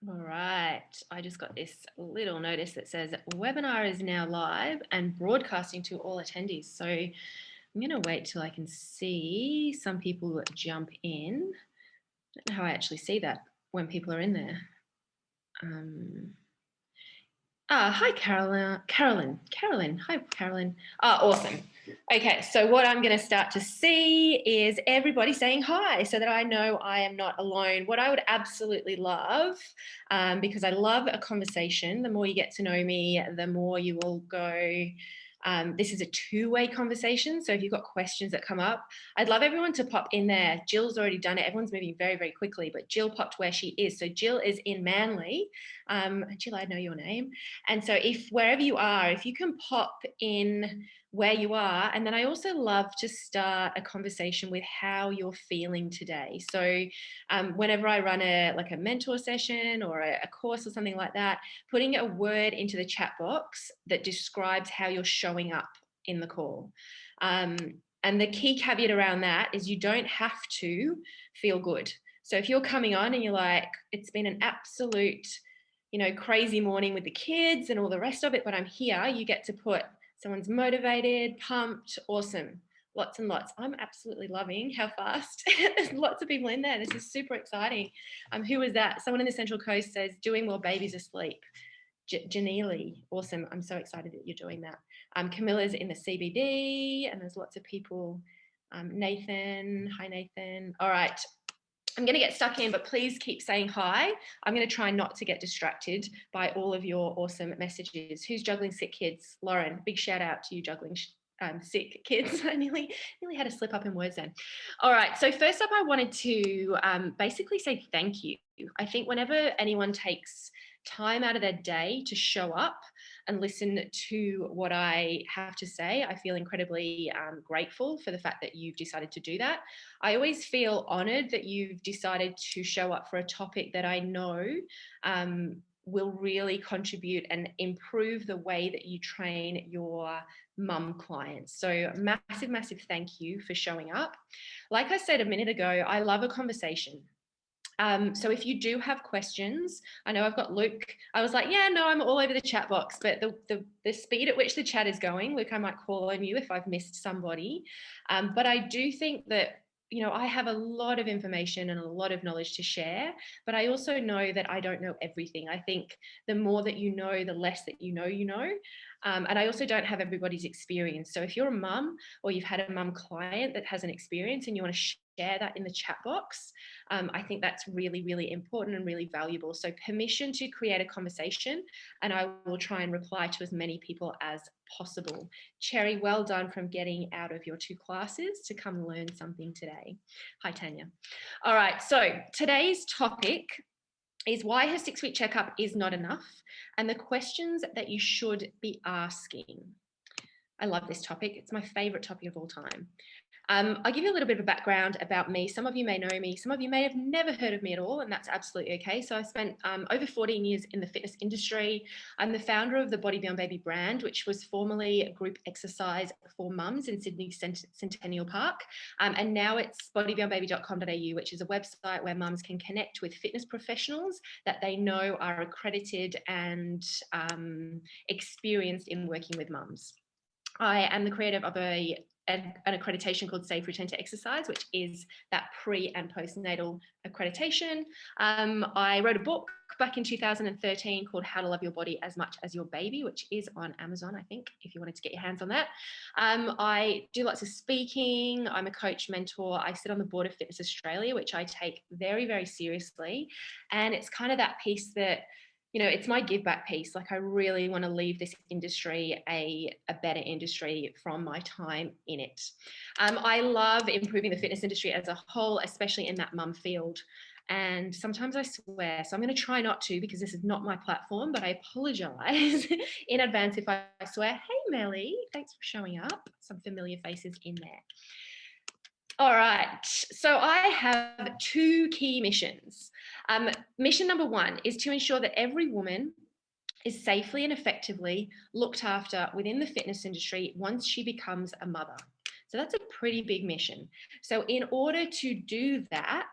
All right, I just got this little notice that says webinar is now live and broadcasting to all attendees. So I'm going to wait till I can see some people jump in. I don't know how I actually see that when people are in there. Hi, Carolyn. Hi, Carolyn. Awesome. Okay, so what I'm going to start to see is everybody saying hi so that I know I am not alone. What I would absolutely love, because I love a conversation, the more you get to know me, the more you will go. This is a two-way conversation, so if you've got questions that come up, I'd love everyone to pop in there. Jill's already done it. Everyone's moving very, very quickly, but Jill popped where she is. So Jill is in Manly. Jill, I know your name. And so if wherever you are, if you can pop in where you are, and then I also love to start a conversation with how you're feeling today. So whenever I run a mentor session or a course or something like that, putting a word into the chat box that describes how you're showing up in the call. And the key caveat around that is you don't have to feel good. So if you're coming on and you're like, it's been an absolute crazy morning with the kids and all the rest of it, but I'm here, you get to put someone's motivated, pumped, awesome, lots and lots. I'm absolutely loving how fast there's lots of people in there. This is super exciting. Who was that? Someone in the Central Coast says, doing while baby's asleep. Janeely, awesome. I'm so excited that you're doing that. Camilla's in the CBD and there's lots of people. Nathan, hi Nathan. All right, I'm going to get stuck in, but please keep saying hi. I'm going to try not to get distracted by all of your awesome messages. Who's juggling sick kids? Lauren, big shout out to you juggling sick kids. I nearly had a slip up in words then. All right, so first up, I wanted to basically say thank you. I think whenever anyone takes time out of their day to show up and listen to what I have to say, I feel incredibly grateful for the fact that you've decided to do that. I always feel honored that you've decided to show up for a topic that I know will really contribute and improve the way that you train your mum clients. So massive, massive thank you for showing up. Like I said a minute ago, I love a conversation. So if you do have questions, I know I've got Luke. I was like, yeah, no, I'm all over the chat box, but the speed at which the chat is going, Luke, I might call on you if I've missed somebody. But I do think that I have a lot of information and a lot of knowledge to share, but I also know that I don't know everything. I think the more that you know, the less that you know. And I also don't have everybody's experience. So if you're a mum or you've had a mum client that has an experience and you want to share that in the chat box, I think that's really, really important and really valuable. So permission to create a conversation, and I will try and reply to as many people as possible. Cherry, well done from getting out of your 2 classes to come learn something today. Hi, Tanya. All right, so today's topic is why her 6-week checkup is not enough and the questions that you should be asking. I love this topic. It's my favorite topic of all time. I'll give you a little bit of a background about me. Some of you may know me. Some of you may have never heard of me at all, and that's absolutely okay. So I spent over 14 years in the fitness industry. I'm the founder of the Body Beyond Baby brand, which was formerly a group exercise for mums in Sydney Centennial Park. And now it's bodybeyondbaby.com.au, which is a website where mums can connect with fitness professionals that they know are accredited and experienced in working with mums. I am the creator of an accreditation called Safe Return to Exercise, which is that pre and postnatal accreditation. I wrote a book back in 2013 called How to Love Your Body as Much as Your Baby, which is on Amazon, I think, if you wanted to get your hands on that. I do lots of speaking. I'm a coach, mentor. I sit on the board of Fitness Australia, which I take very, very seriously. And it's kind of that piece that it's my give back piece. Like I really want to leave this industry a better industry from my time in it. I love improving the fitness industry as a whole, especially in that mum field. And sometimes I swear, so I'm going to try not to because this is not my platform, but I apologize in advance if I swear. Hey, Melly, thanks for showing up. Some familiar faces in there. All right, so I have 2 key missions. Mission number 1 is to ensure that every woman is safely and effectively looked after within the fitness industry once she becomes a mother. So that's a pretty big mission. So in order to do that,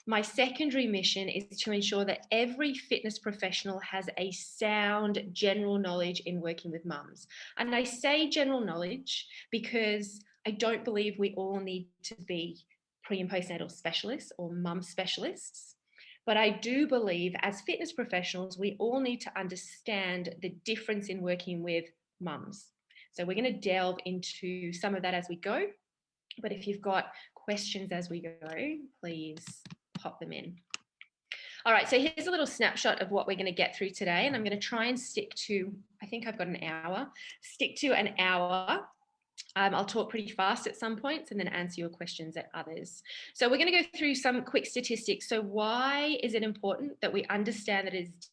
My secondary mission is to ensure that every fitness professional has a sound general knowledge in working with mums. And I say general knowledge because I don't believe we all need to be pre and postnatal specialists or mum specialists. But I do believe as fitness professionals, we all need to understand the difference in working with mums. So we're going to delve into some of that as we go. But if you've got questions as we go, please pop them in. All right, so here's a little snapshot of what we're going to get through today. And I'm going to try and stick to, I think I've got an hour, stick to an hour. I'll talk pretty fast at some points and then answer your questions at others. So we're going to go through some quick statistics. So why is it important that we understand that it's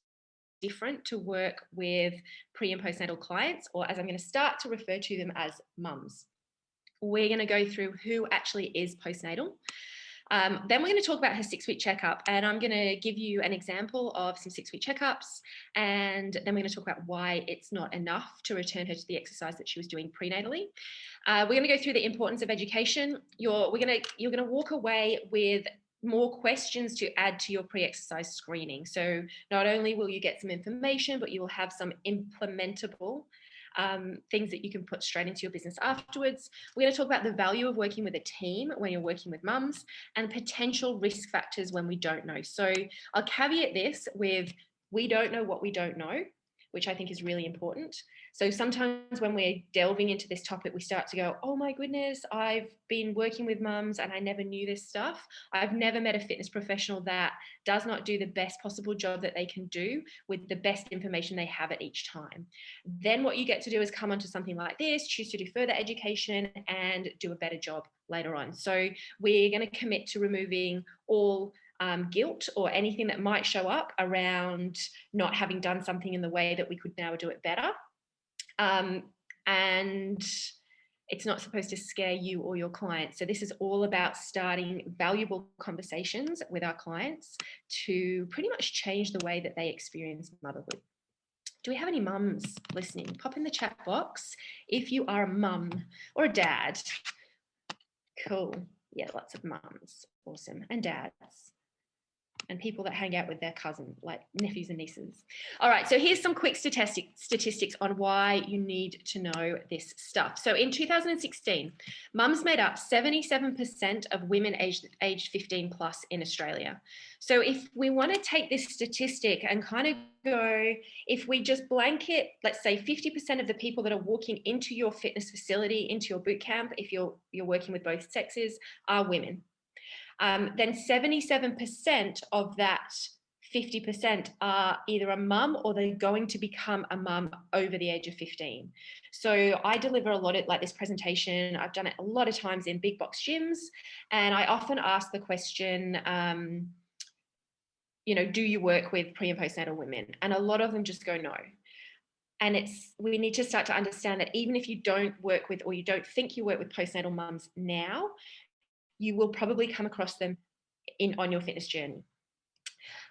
different to work with pre and postnatal clients, or as I'm going to start to refer to them as mums? We're going to go through who actually is postnatal. Then we're going to talk about her 6-week checkup, and I'm going to give you an example of some 6-week checkups, and then we're going to talk about why it's not enough to return her to the exercise that she was doing prenatally. We're going to go through the importance of education. You're going to walk away with more questions to add to your pre-exercise screening. So not only will you get some information, but you will have some implementable things that you can put straight into your business afterwards. We're going to talk about the value of working with a team when you're working with mums and potential risk factors when we don't know. So I'll caveat this with, we don't know what we don't know, which I think is really important. So sometimes when we're delving into this topic, we start to go, oh my goodness, I've been working with mums and I never knew this stuff. I've never met a fitness professional that does not do the best possible job that they can do with the best information they have at each time. Then what you get to do is come onto something like this, choose to do further education and do a better job later on. So we're going to commit to removing all guilt or anything that might show up around not having done something in the way that we could now do it better. And it's not supposed to scare you or your clients. So this is all about starting valuable conversations with our clients to pretty much change the way that they experience motherhood. Do we have any mums listening? Pop in the chat box if you are a mum or a dad. Cool. Yeah, lots of mums. Awesome. And dads. And people that hang out with their cousin, like nephews and nieces. All right, so here's some quick statistics on why you need to know this stuff. So in 2016, mums made up 77% of women aged 15 plus in Australia. So if we want to take this statistic and kind of go, if we just blanket, let's say 50% of the people that are walking into your fitness facility, into your boot camp, if you're working with both sexes, are women. Then 77% of that 50% are either a mum or they're going to become a mum over the age of 15. So I deliver a lot of like this presentation. I've done it a lot of times in big box gyms, and I often ask the question, do you work with pre and postnatal women? And a lot of them just go no. And we need to start to understand that even if you don't work with, or you don't think you work with postnatal mums now, you will probably come across them on your fitness journey.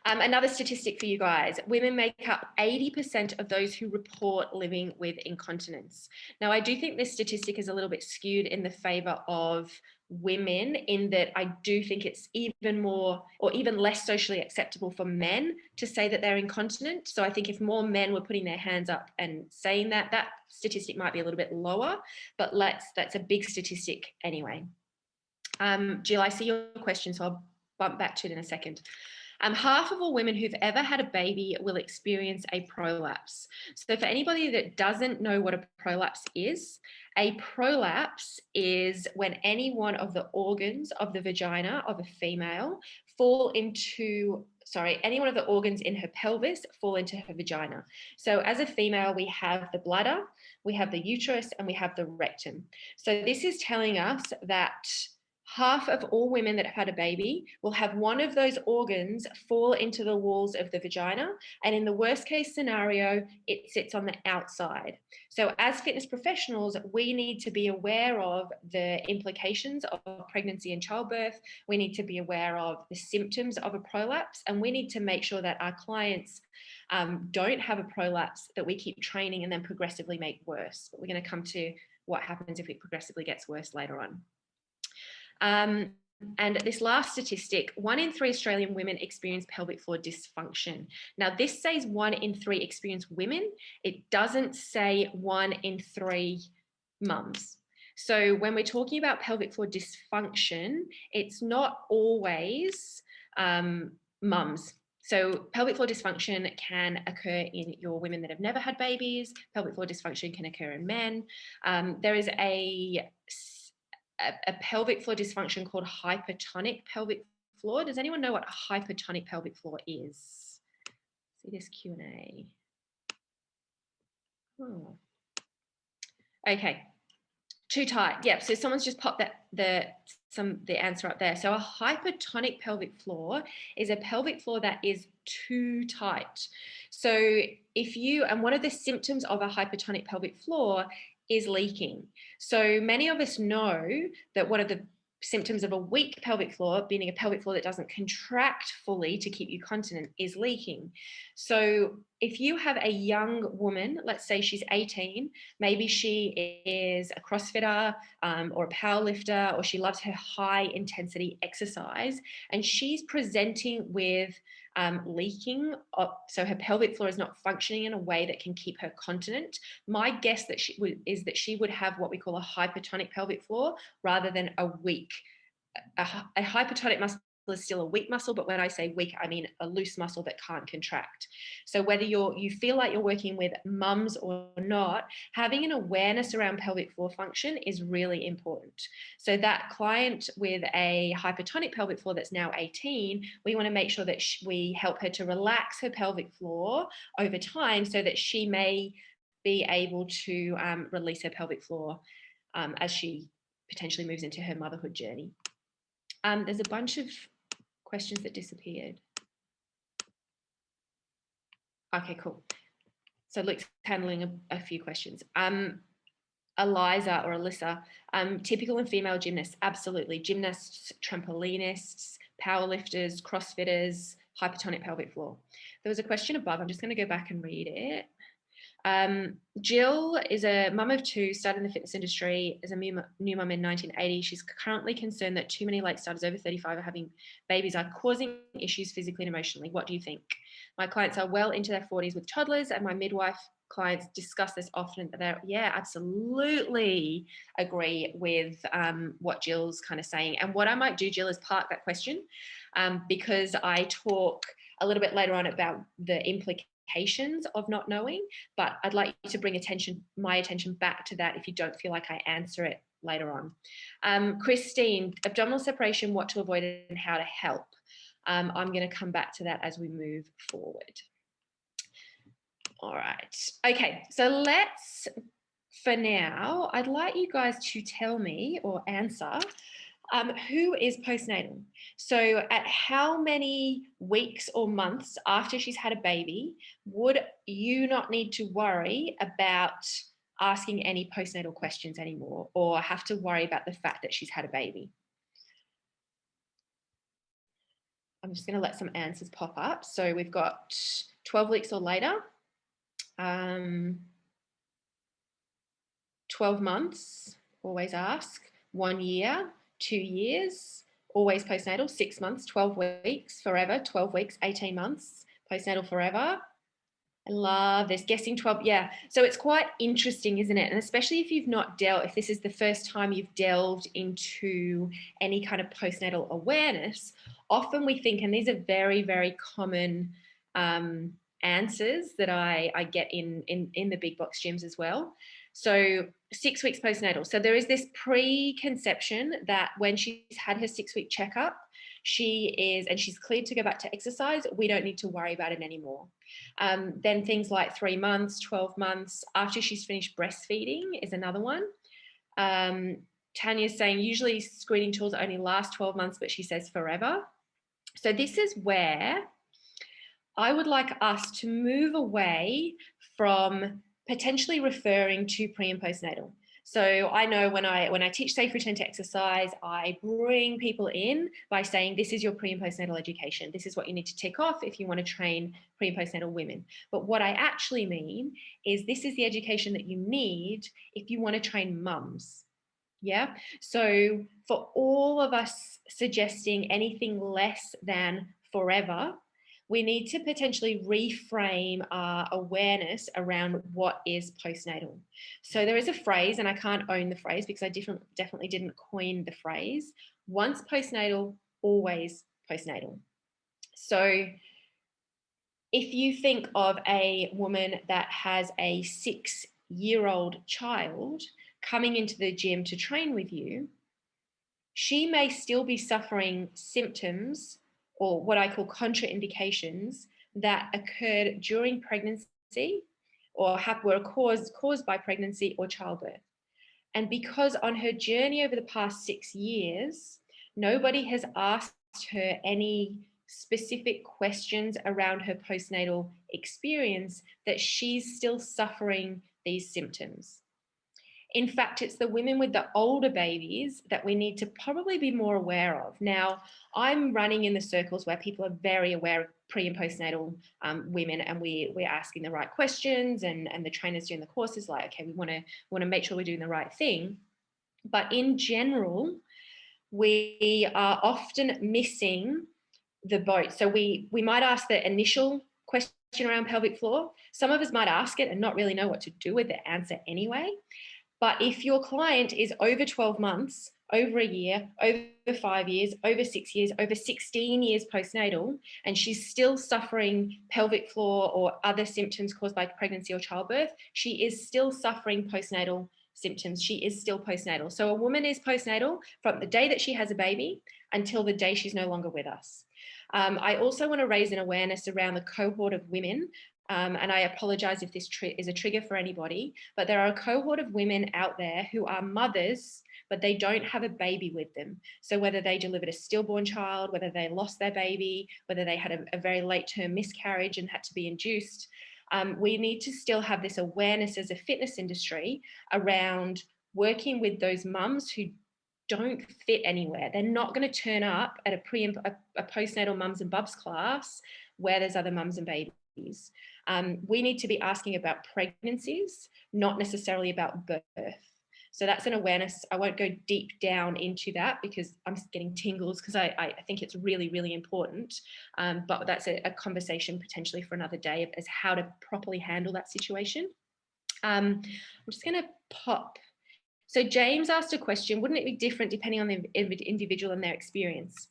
Another statistic for you guys, women make up 80% of those who report living with incontinence. Now, I do think this statistic is a little bit skewed in the favor of women, in that I do think it's even more or even less socially acceptable for men to say that they're incontinent. So I think if more men were putting their hands up and saying that, that statistic might be a little bit lower, but that's a big statistic anyway. Jill, I see your question, so I'll bump back to it in a second. Half of all women who've ever had a baby will experience a prolapse. So for anybody that doesn't know what a prolapse is when any one of the organs of the vagina of a female any one of the organs in her pelvis fall into her vagina. So as a female, we have the bladder, we have the uterus, and we have the rectum. So this is telling us that half of all women that have had a baby will have one of those organs fall into the walls of the vagina. And in the worst case scenario, it sits on the outside. So as fitness professionals, we need to be aware of the implications of pregnancy and childbirth. We need to be aware of the symptoms of a prolapse, and we need to make sure that our clients don't have a prolapse that we keep training and then progressively make worse. But we're going to come to what happens if it progressively gets worse later on. And this last statistic, 1 in 3 Australian women experience pelvic floor dysfunction. Now, this says 1 in 3 experience women. It doesn't say 1 in 3 mums. So when we're talking about pelvic floor dysfunction, it's not always mums. So pelvic floor dysfunction can occur in your women that have never had babies. Pelvic floor dysfunction can occur in men. There is a pelvic floor dysfunction called hypertonic pelvic floor. Does anyone know what a hypertonic pelvic floor is? See this Q&A. Oh. Okay. Too tight. Yep. So someone's just popped the answer up there. So a hypertonic pelvic floor is a pelvic floor that is too tight. So if you, and one of the symptoms of a hypertonic pelvic floor is leaking. So many of us know that one of the symptoms of a weak pelvic floor, meaning a pelvic floor that doesn't contract fully to keep you continent, is leaking. So if you have a young woman, let's say she's 18, maybe she is a CrossFitter or a power lifter, or she loves her high intensity exercise, and she's presenting with leaking, so her pelvic floor is not functioning in a way that can keep her continent. My guess is that she would have what we call a hypertonic pelvic floor rather than a weak. A hypertonic muscle is still a weak muscle, but when I say weak, I mean a loose muscle that can't contract. So whether you feel like you're working with mums or not, having an awareness around pelvic floor function is really important. So that client with a hypertonic pelvic floor that's now 18, we want to make sure that we help her to relax her pelvic floor over time so that she may be able to release her pelvic floor as she potentially moves into her motherhood journey. There's a bunch of questions that disappeared. Okay, cool. So Luke's handling a few questions. Eliza or Alyssa, typical in female gymnasts, absolutely. Gymnasts, trampolinists, powerlifters, CrossFitters, hypertonic pelvic floor. There was a question above. I'm just going to go back and read it. Jill is a mum of 2, started in the fitness industry as a new mum in 1980. She's currently concerned that too many late starters over 35 are having babies are causing issues physically and emotionally. What do you think? My clients are well into their 40s with toddlers, and my midwife clients discuss this often. Yeah, absolutely agree with what Jill's kind of saying. And what I might do, Jill, is park that question because I talk a little bit later on about the implications of not knowing, but I'd like you to bring my attention back to that if you don't feel like I answer it later on. Christine, abdominal separation, what to avoid and how to help. I'm going to come back to that as we move forward. All right. Okay, so let's, for now, I'd like you guys to tell me or answer who is postnatal. So at how many weeks or months after she's had a baby would you not need to worry about asking any postnatal questions anymore, or have to worry about the fact that she's had a baby? I'm just going to let some answers pop up. So we've got 12 weeks or later, 12 months, always ask, 1 year, 2 years, always postnatal, 6 months, 12 weeks, forever, 12 weeks, 18 months, postnatal forever. I love this, guessing 12, yeah. So it's quite interesting, isn't it? And especially if you've not if this is the first time you've delved into any kind of postnatal awareness, often we think, and these are very, very common answers that I get in the big box gyms as well. So 6 weeks postnatal. So there is this preconception that when she's had her 6-week checkup, she's cleared to go back to exercise, we don't need to worry about it anymore. Then things like 3 months, 12 months after she's finished breastfeeding is another one. Tanya's saying usually screening tools only last 12 months, but she says forever. So this is where I would like us to move away from potentially referring to pre and postnatal. So I know when I teach safe return to exercise, I bring people in by saying, this is your pre and postnatal education. This is what you need to tick off if you want to train pre and postnatal women. But what I actually mean is this is the education that you need if you want to train mums. Yeah. So for all of us suggesting anything less than forever, we need to potentially reframe our awareness around what is postnatal. So there is a phrase, and I can't own the phrase because I definitely didn't coin the phrase. Once postnatal, always postnatal. So if you think of a woman that has a 6-year-old child coming into the gym to train with you, she may still be suffering symptoms or what I call contraindications that occurred during pregnancy or were caused by pregnancy or childbirth. And because on her journey over the past 6 years, nobody has asked her any specific questions around her postnatal experience, that she's still suffering these symptoms. In fact, it's the women with the older babies that we need to probably be more aware of. Now, I'm running in the circles where people are very aware of pre and postnatal women, and we're asking the right questions, and the trainers doing the courses like, okay, we want to make sure we're doing the right thing. But in general, we are often missing the boat. So we might ask the initial question around pelvic floor. Some of us might ask it and not really know what to do with the answer anyway. But if your client is over 12 months, over a year, over 5 years, over 6 years, over 16 years postnatal, and she's still suffering pelvic floor or other symptoms caused by pregnancy or childbirth, she is still suffering postnatal symptoms. She is still postnatal. So a woman is postnatal from the day that she has a baby until the day she's no longer with us. I also want to raise an awareness around the cohort of women. And I apologize if this is a trigger for anybody, but there are a cohort of women out there who are mothers, but they don't have a baby with them. So whether they delivered a stillborn child, whether they lost their baby, whether they had a very late term miscarriage and had to be induced, we need to still have this awareness as a fitness industry around working with those mums who don't fit anywhere. They're not going to turn up at a postnatal mums and bubs class where there's other mums and babies. We need to be asking about pregnancies, not necessarily about birth. So that's an awareness. I won't go deep down into that because I'm getting tingles because I think it's really, really important. But that's a conversation potentially for another day as how to properly handle that situation. I'm just going to pop. So James asked a question, wouldn't it be different depending on the individual and their experience?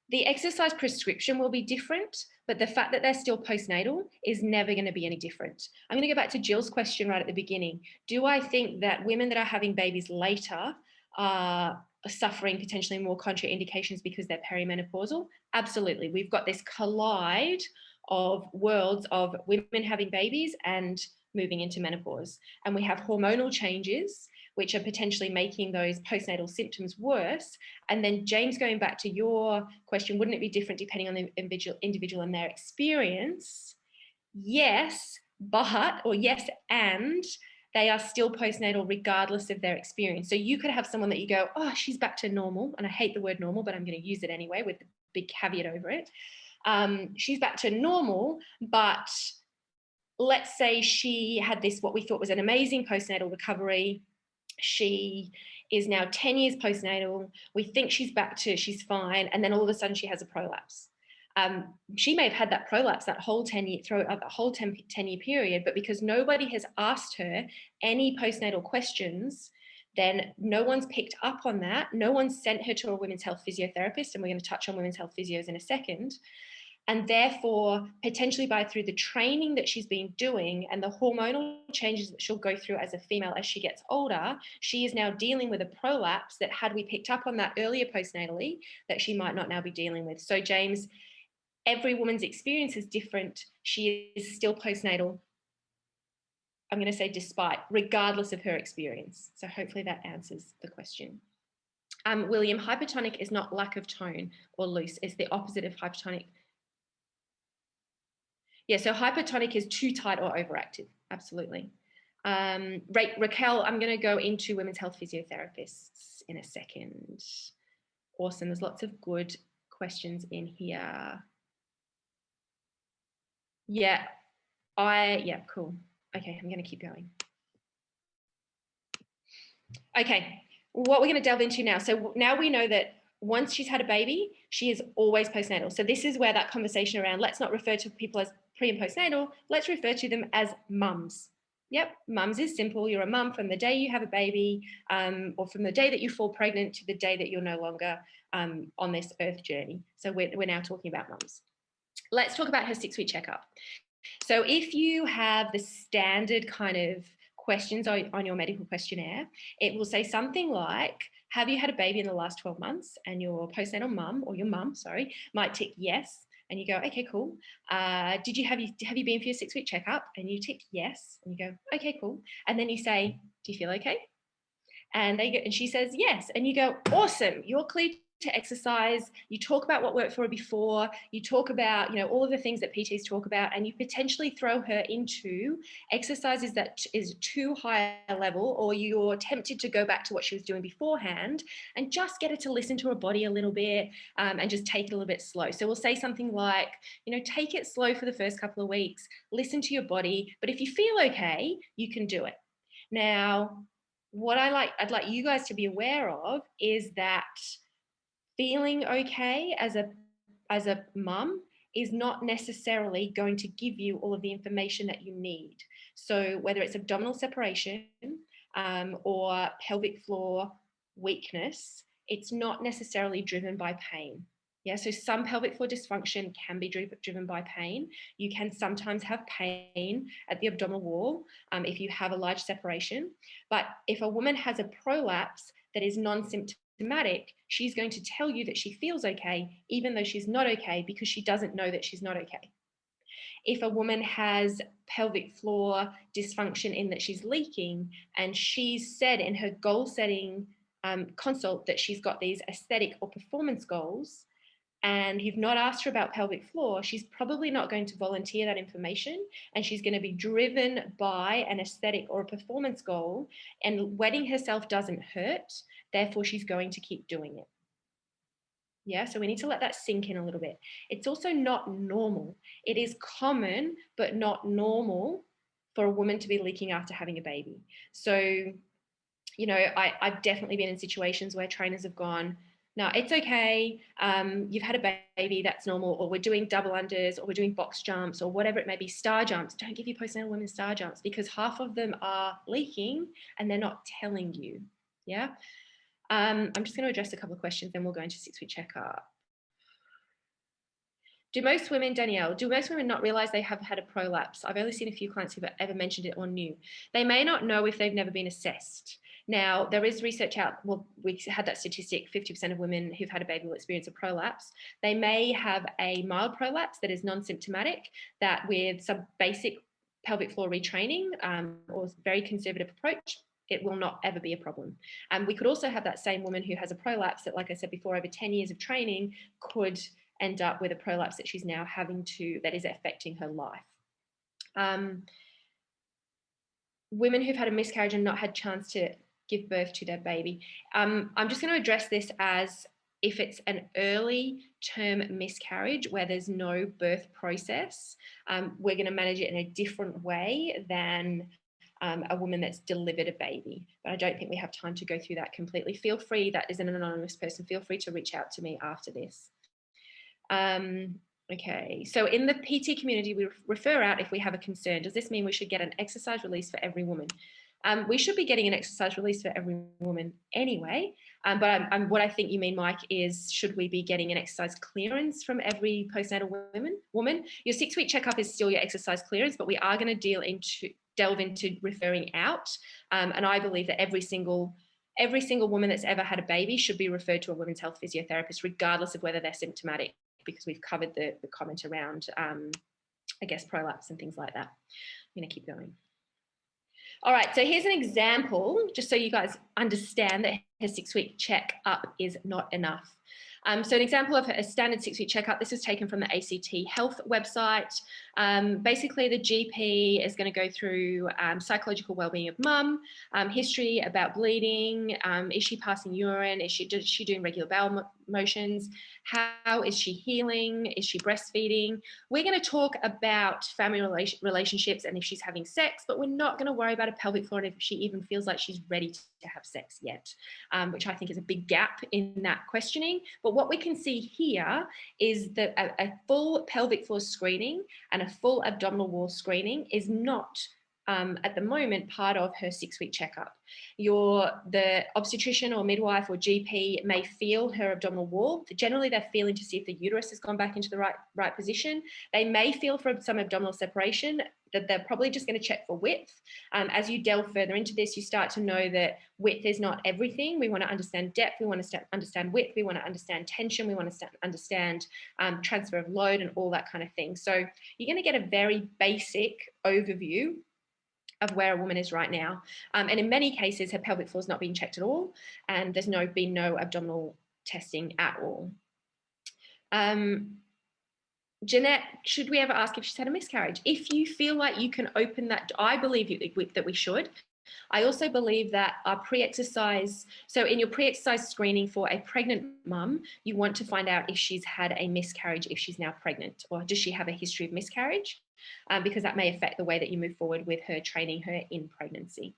The exercise prescription will be different, but the fact that they're still postnatal is never going to be any different. I'm going to go back to Jill's question right at the beginning. Do I think that women that are having babies later are suffering potentially more contraindications because they're perimenopausal? Absolutely. We've got this collide of worlds of women having babies and moving into menopause. And we have hormonal changes which are potentially making those postnatal symptoms worse. And then James, going back to your question, wouldn't it be different depending on the individual and their experience? Yes, and they are still postnatal regardless of their experience. So you could have someone that you go, oh, she's back to normal. And I hate the word normal, but I'm going to use it anyway with the big caveat over it. She's back to normal, but let's say she had this, what we thought was an amazing postnatal recovery. She is now 10 years postnatal. We think she's fine. And then all of a sudden she has a prolapse. She may have had that prolapse that whole 10-year period, but because nobody has asked her any postnatal questions, then no one's picked up on that. No one's sent her to a women's health physiotherapist. And we're going to touch on women's health physios in a second. And therefore, potentially through the training that she's been doing and the hormonal changes that she'll go through as a female as she gets older, she is now dealing with a prolapse that, had we picked up on that earlier postnatally, that she might not now be dealing with. So James, every woman's experience is different. She is still postnatal, I'm going to say regardless of her experience. So hopefully that answers the question. William, hypertonic is not lack of tone or loose. It's the opposite of hypertonic. Yeah, so hypotonic is too tight or overactive. Absolutely. Raquel, I'm going to go into women's health physiotherapists in a second. Awesome. There's lots of good questions in here. Yeah, cool. Okay, I'm going to keep going. Okay, what we're going to delve into now. So now we know that once she's had a baby, she is always postnatal. So this is where that conversation around, let's not refer to people as pre and postnatal, let's refer to them as mums. Yep, mums is simple. You're a mum from the day you have a baby, or from the day that you fall pregnant to the day that you're no longer on this earth journey. So we're now talking about mums. Let's talk about her 6-week checkup. So if you have the standard kind of questions on your medical questionnaire, it will say something like, have you had a baby in the last 12 months? And your postnatal mum, or your mum, sorry, might tick yes. And you go, okay, cool. Have you been for your 6-week checkup? And you tick yes. And you go, okay, cool. And then you say, do you feel okay? And she says yes. And you go, awesome, you're clear to exercise. You talk about what worked for her before. You talk about, all of the things that PTs talk about, and you potentially throw her into exercises that is too high a level, or you're tempted to go back to what she was doing beforehand and just get her to listen to her body a little bit, and just take it a little bit slow. So we'll say something like, take it slow for the first couple of weeks, listen to your body, but if you feel okay, you can do it. Now, what I'd like you guys to be aware of is that feeling okay as a mum is not necessarily going to give you all of the information that you need. So whether it's abdominal separation or pelvic floor weakness, it's not necessarily driven by pain. Yeah, so some pelvic floor dysfunction can be driven by pain. You can sometimes have pain at the abdominal wall if you have a large separation. But if a woman has a prolapse that is non-symptomatic, she's going to tell you that she feels okay, even though she's not okay, because she doesn't know that she's not okay. If a woman has pelvic floor dysfunction in that she's leaking, and she's said in her goal setting consult that she's got these aesthetic or performance goals, and you've not asked her about pelvic floor, she's probably not going to volunteer that information, and she's going to be driven by an aesthetic or a performance goal, and wetting herself doesn't hurt, therefore she's going to keep doing it. Yeah, so we need to let that sink in a little bit. It's also not normal. It is common, but not normal for a woman to be leaking after having a baby. So, I've definitely been in situations where trainers have gone, no, it's okay. You've had a baby, that's normal. Or we're doing double unders, or we're doing box jumps, or whatever it may be, star jumps. Don't give your postnatal women star jumps, because half of them are leaking and they're not telling you. Yeah. I'm just going to address a couple of questions, then we'll go into 6-week checkup. Do most women not realize they have had a prolapse? I've only seen a few clients who've ever mentioned it or knew. They may not know if they've never been assessed. Now, there is research out, we had that statistic, 50% of women who've had a baby will experience a prolapse. They may have a mild prolapse that is non-symptomatic, that with some basic pelvic floor retraining or very conservative approach, it will not ever be a problem. We could also have that same woman who has a prolapse that, like I said before, over 10 years of training could end up with a prolapse that she's now that is affecting her life. Women who've had a miscarriage and not had a chance to give birth to their baby. I'm just going to address this as if it's an early term miscarriage where there's no birth process, we're going to manage it in a different way than a woman that's delivered a baby. But I don't think we have time to go through that completely. Feel free, that is an anonymous person, feel free to reach out to me after this. Okay, so in the PT community, we refer out if we have a concern. Does this mean we should get an exercise release for every woman? We should be getting an exercise release for every woman anyway. But what I think you mean, Mike, is should we be getting an exercise clearance from every postnatal woman? Your 6-week checkup is still your exercise clearance, but we are going to delve into referring out. And I believe that every single woman that's ever had a baby should be referred to a women's health physiotherapist, regardless of whether they're symptomatic, because we've covered the comment around, I guess, prolapse and things like that. I'm going to keep going. All right, so here's an example, just so you guys understand that her 6-week check-up is not enough. So an example of a standard 6-week checkup, this is taken from the ACT Health website. Basically, the GP is going to go through psychological well-being of mum, history about bleeding, is she passing urine, is she doing regular bowel motions, how is she healing, is she breastfeeding. We're going to talk about family relationships and if she's having sex, but we're not going to worry about a pelvic floor and if she even feels like she's ready to have sex yet, which I think is a big gap in that questioning. But what we can see here is that a full pelvic floor screening and a full abdominal wall screening is not at the moment part of her 6-week checkup. The obstetrician or midwife or GP may feel her abdominal wall. Generally, they're feeling to see if the uterus has gone back into the right position. They may feel for some abdominal separation, that they're probably just going to check for width. As you delve further into this, you start to know that width is not everything. We want to understand depth, we want to understand width, we want to understand tension, we want to understand transfer of load and all that kind of thing. So you're going to get a very basic overview of where a woman is right now. And in many cases, her pelvic floor is not being checked at all, and there's been no abdominal testing at all. Jeanette, should we ever ask if she's had a miscarriage? If you feel like you can open that, I believe that we should. I also believe that our pre-exercise, so in your pre-exercise screening for a pregnant mum, you want to find out if she's had a miscarriage, if she's now pregnant, or does she have a history of miscarriage? Because that may affect the way that you move forward with her, training her in pregnancy.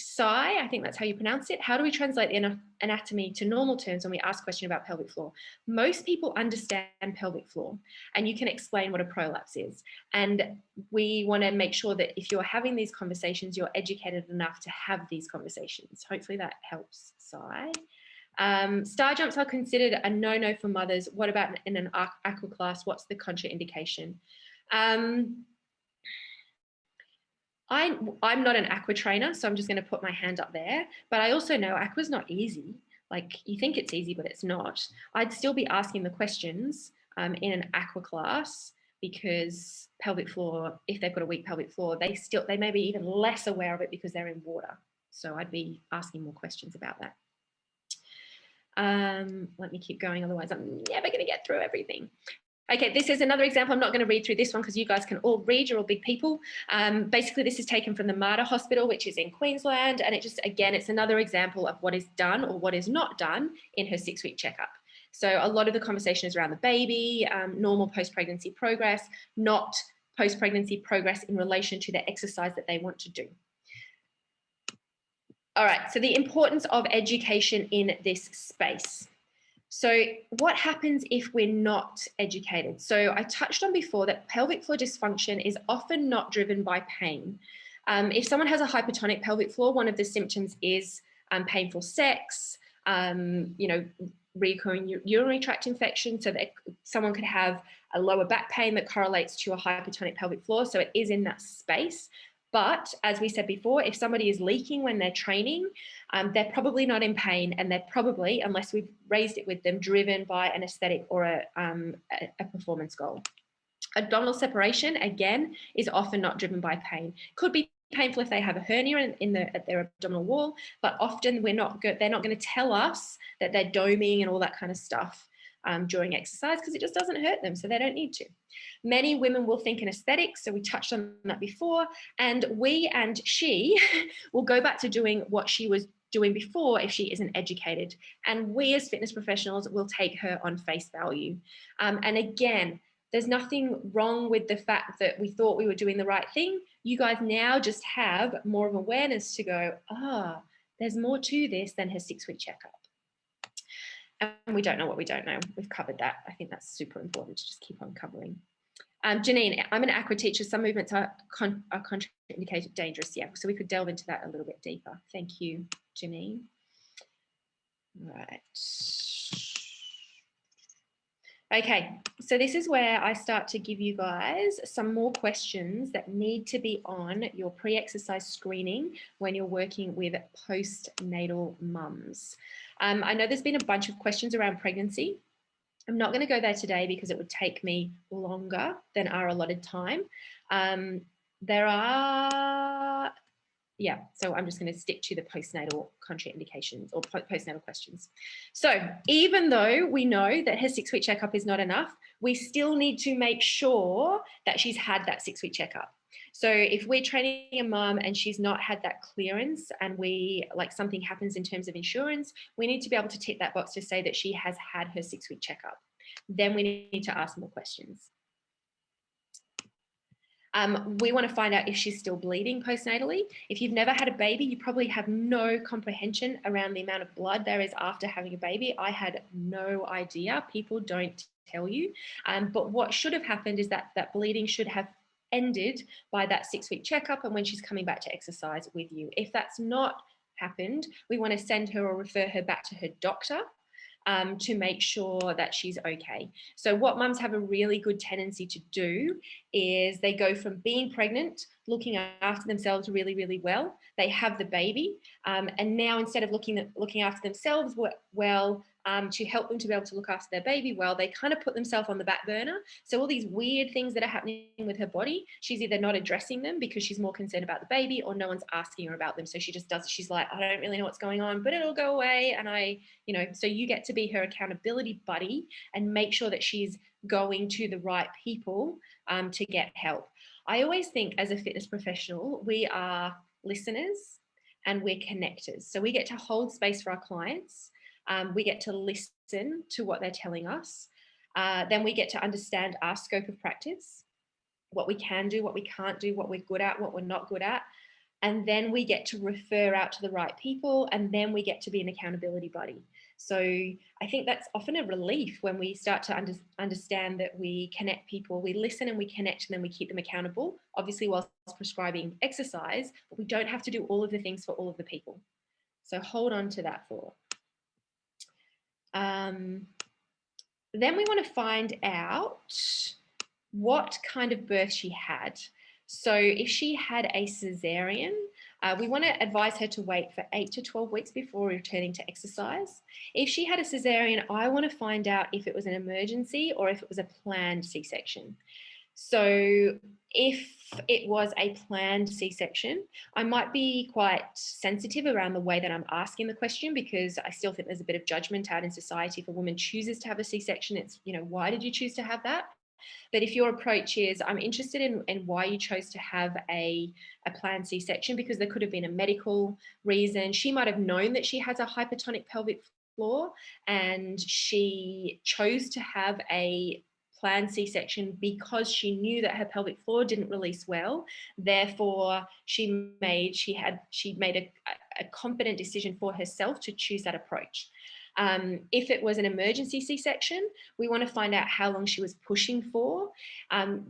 Sai, I think that's how you pronounce it. How do we translate the anatomy to normal terms when we ask a question about pelvic floor? Most people understand pelvic floor, and you can explain what a prolapse is. And we want to make sure that if you're having these conversations, you're educated enough to have these conversations. Hopefully that helps, Sai. Star jumps are considered a no-no for mothers. What about in an aqua class? What's the contraindication? I'm not an aqua trainer, so I'm just going to put my hand up there. But I also know aqua's not easy. Like, you think it's easy, but it's not. I'd still be asking the questions in an aqua class, because pelvic floor, if they've got a weak pelvic floor, they may be even less aware of it because they're in water. So I'd be asking more questions about that. Let me keep going, otherwise I'm never going to get through everything. Okay, this is another example. I'm not going to read through this one because you guys can all read, you're all big people. Basically, this is taken from the Mater Hospital, which is in Queensland. And it's another example of what is done or what is not done in her 6-week checkup. So a lot of the conversation is around the baby, normal post-pregnancy progress, not post-pregnancy progress in relation to the exercise that they want to do. All right, so the importance of education in this space. So what happens if we're not educated? So I touched on before that pelvic floor dysfunction is often not driven by pain. If someone has a hypotonic pelvic floor, one of the symptoms is painful sex, recurring urinary tract infection, so that someone could have a lower back pain that correlates to a hypertonic pelvic floor. So it is in that space. But as we said before, if somebody is leaking when they're training, they're probably not in pain, and they're probably, unless we've raised it with them, driven by an aesthetic or a performance goal. Abdominal separation, again, is often not driven by pain. Could be painful if they have a hernia at their abdominal wall, but often they're not going to tell us that they're doming and all that kind of stuff during exercise, because it just doesn't hurt them, so they don't need to. Many women will think in aesthetics, so we touched on that before, and she will go back to doing what she was doing before if she isn't educated, and we as fitness professionals will take her on face value. And again, there's nothing wrong with the fact that we thought we were doing the right thing. You guys now just have more of awareness to go, there's more to this than her 6-week checkup. And we don't know what we don't know. We've covered that. I think that's super important to just keep on covering. Janine, I'm an aqua teacher. Some movements are contraindicated, dangerous. Yeah, so we could delve into that a little bit deeper. Thank you, Janine. Right. Okay, so this is where I start to give you guys some more questions that need to be on your pre-exercise screening when you're working with postnatal mums. I know there's been a bunch of questions around pregnancy. I'm not going to go there today because it would take me longer than our allotted time. There are Yeah, so I'm just going to stick to the postnatal contraindications or postnatal questions. So even though we know that her 6-week checkup is not enough, we still need to make sure that she's had that 6-week checkup. So if we're training a mum and she's not had that clearance and something happens in terms of insurance, we need to be able to tick that box to say that she has had her 6-week checkup. Then we need to ask more questions. We want to find out if she's still bleeding postnatally. If you've never had a baby, you probably have no comprehension around the amount of blood there is after having a baby. I had no idea. People don't tell you. But what should have happened is that bleeding should have ended by that 6-week checkup and when she's coming back to exercise with you. If that's not happened, we want to send her or refer her back to her doctor to make sure that she's okay. So what mums have a really good tendency to do is they go from being pregnant, looking after themselves really, really well. They have the baby, and now instead of looking after themselves well, to help them to be able to look after their baby well, they kind of put themselves on the back burner. So all these weird things that are happening with her body, she's either not addressing them because she's more concerned about the baby, or no one's asking her about them. So she just does, she's like, I don't really know what's going on, but it'll go away. And so you get to be her accountability buddy and make sure that she's going to the right people to get help. I always think as a fitness professional, we are listeners and we're connectors. So we get to hold space for our clients. We get to listen to what they're telling us. Then we get to understand our scope of practice, what we can do, what we can't do, what we're good at, what we're not good at. And then we get to refer out to the right people, and then we get to be an accountability buddy. So I think that's often a relief when we start to understand that we connect people, we listen and we connect, and then we keep them accountable, obviously whilst prescribing exercise, but we don't have to do all of the things for all of the people. So hold on to that thought. Then we want to find out what kind of birth she had. So if she had a cesarean, we want to advise her to wait for 8 to 12 weeks before returning to exercise. If she had a cesarean, I want to find out if it was an emergency or if it was a planned C-section. So if it was a planned C-section, I might be quite sensitive around the way that I'm asking the question, because I still think there's a bit of judgment out in society. If a woman chooses to have a C-section, it's, why did you choose to have that? But if your approach is, I'm interested in why you chose to have a planned C-section, because there could have been a medical reason. She might have known that she has a hypertonic pelvic floor and she chose to have a planned C-section because she knew that her pelvic floor didn't release well. Therefore, she made a confident decision for herself to choose that approach. If it was an emergency C-section, we want to find out how long she was pushing for.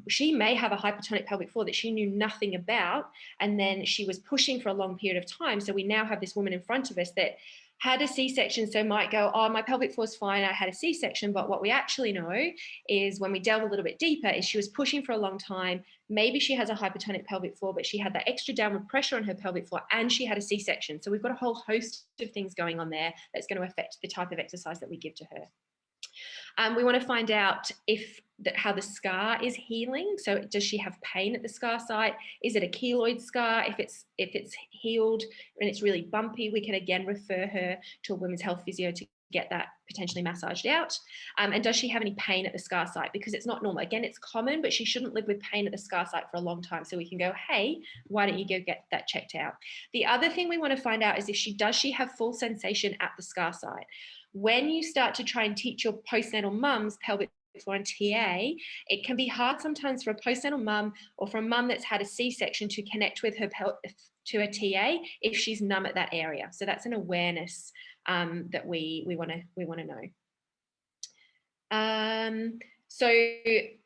She may have a hypertonic pelvic floor that she knew nothing about, and then she was pushing for a long period of time. So we now have this woman in front of us that had a C-section, so might go, oh, my pelvic floor is fine, I had a C-section. But what we actually know is, when we delve a little bit deeper, is she was pushing for a long time. Maybe she has a hypotonic pelvic floor, but she had that extra downward pressure on her pelvic floor and she had a C-section. So we've got a whole host of things going on there that's going to affect the type of exercise that we give to her. We want to find out how the scar is healing. So does she have pain at the scar site? Is it a keloid scar? If it's healed and it's really bumpy, we can again refer her to a women's health physio to get that potentially massaged out. And does she have any pain at the scar site? Because it's not normal. Again, it's common, but she shouldn't live with pain at the scar site for a long time. So we can go, hey, why don't you go get that checked out? The other thing we want to find out is does she have full sensation at the scar site? When you start to try and teach your postnatal mums pelvic floor and TA, it can be hard sometimes for a postnatal mum or for a mum that's had a C-section to connect with her to a TA if she's numb at that area. So that's an awareness that we want to know. So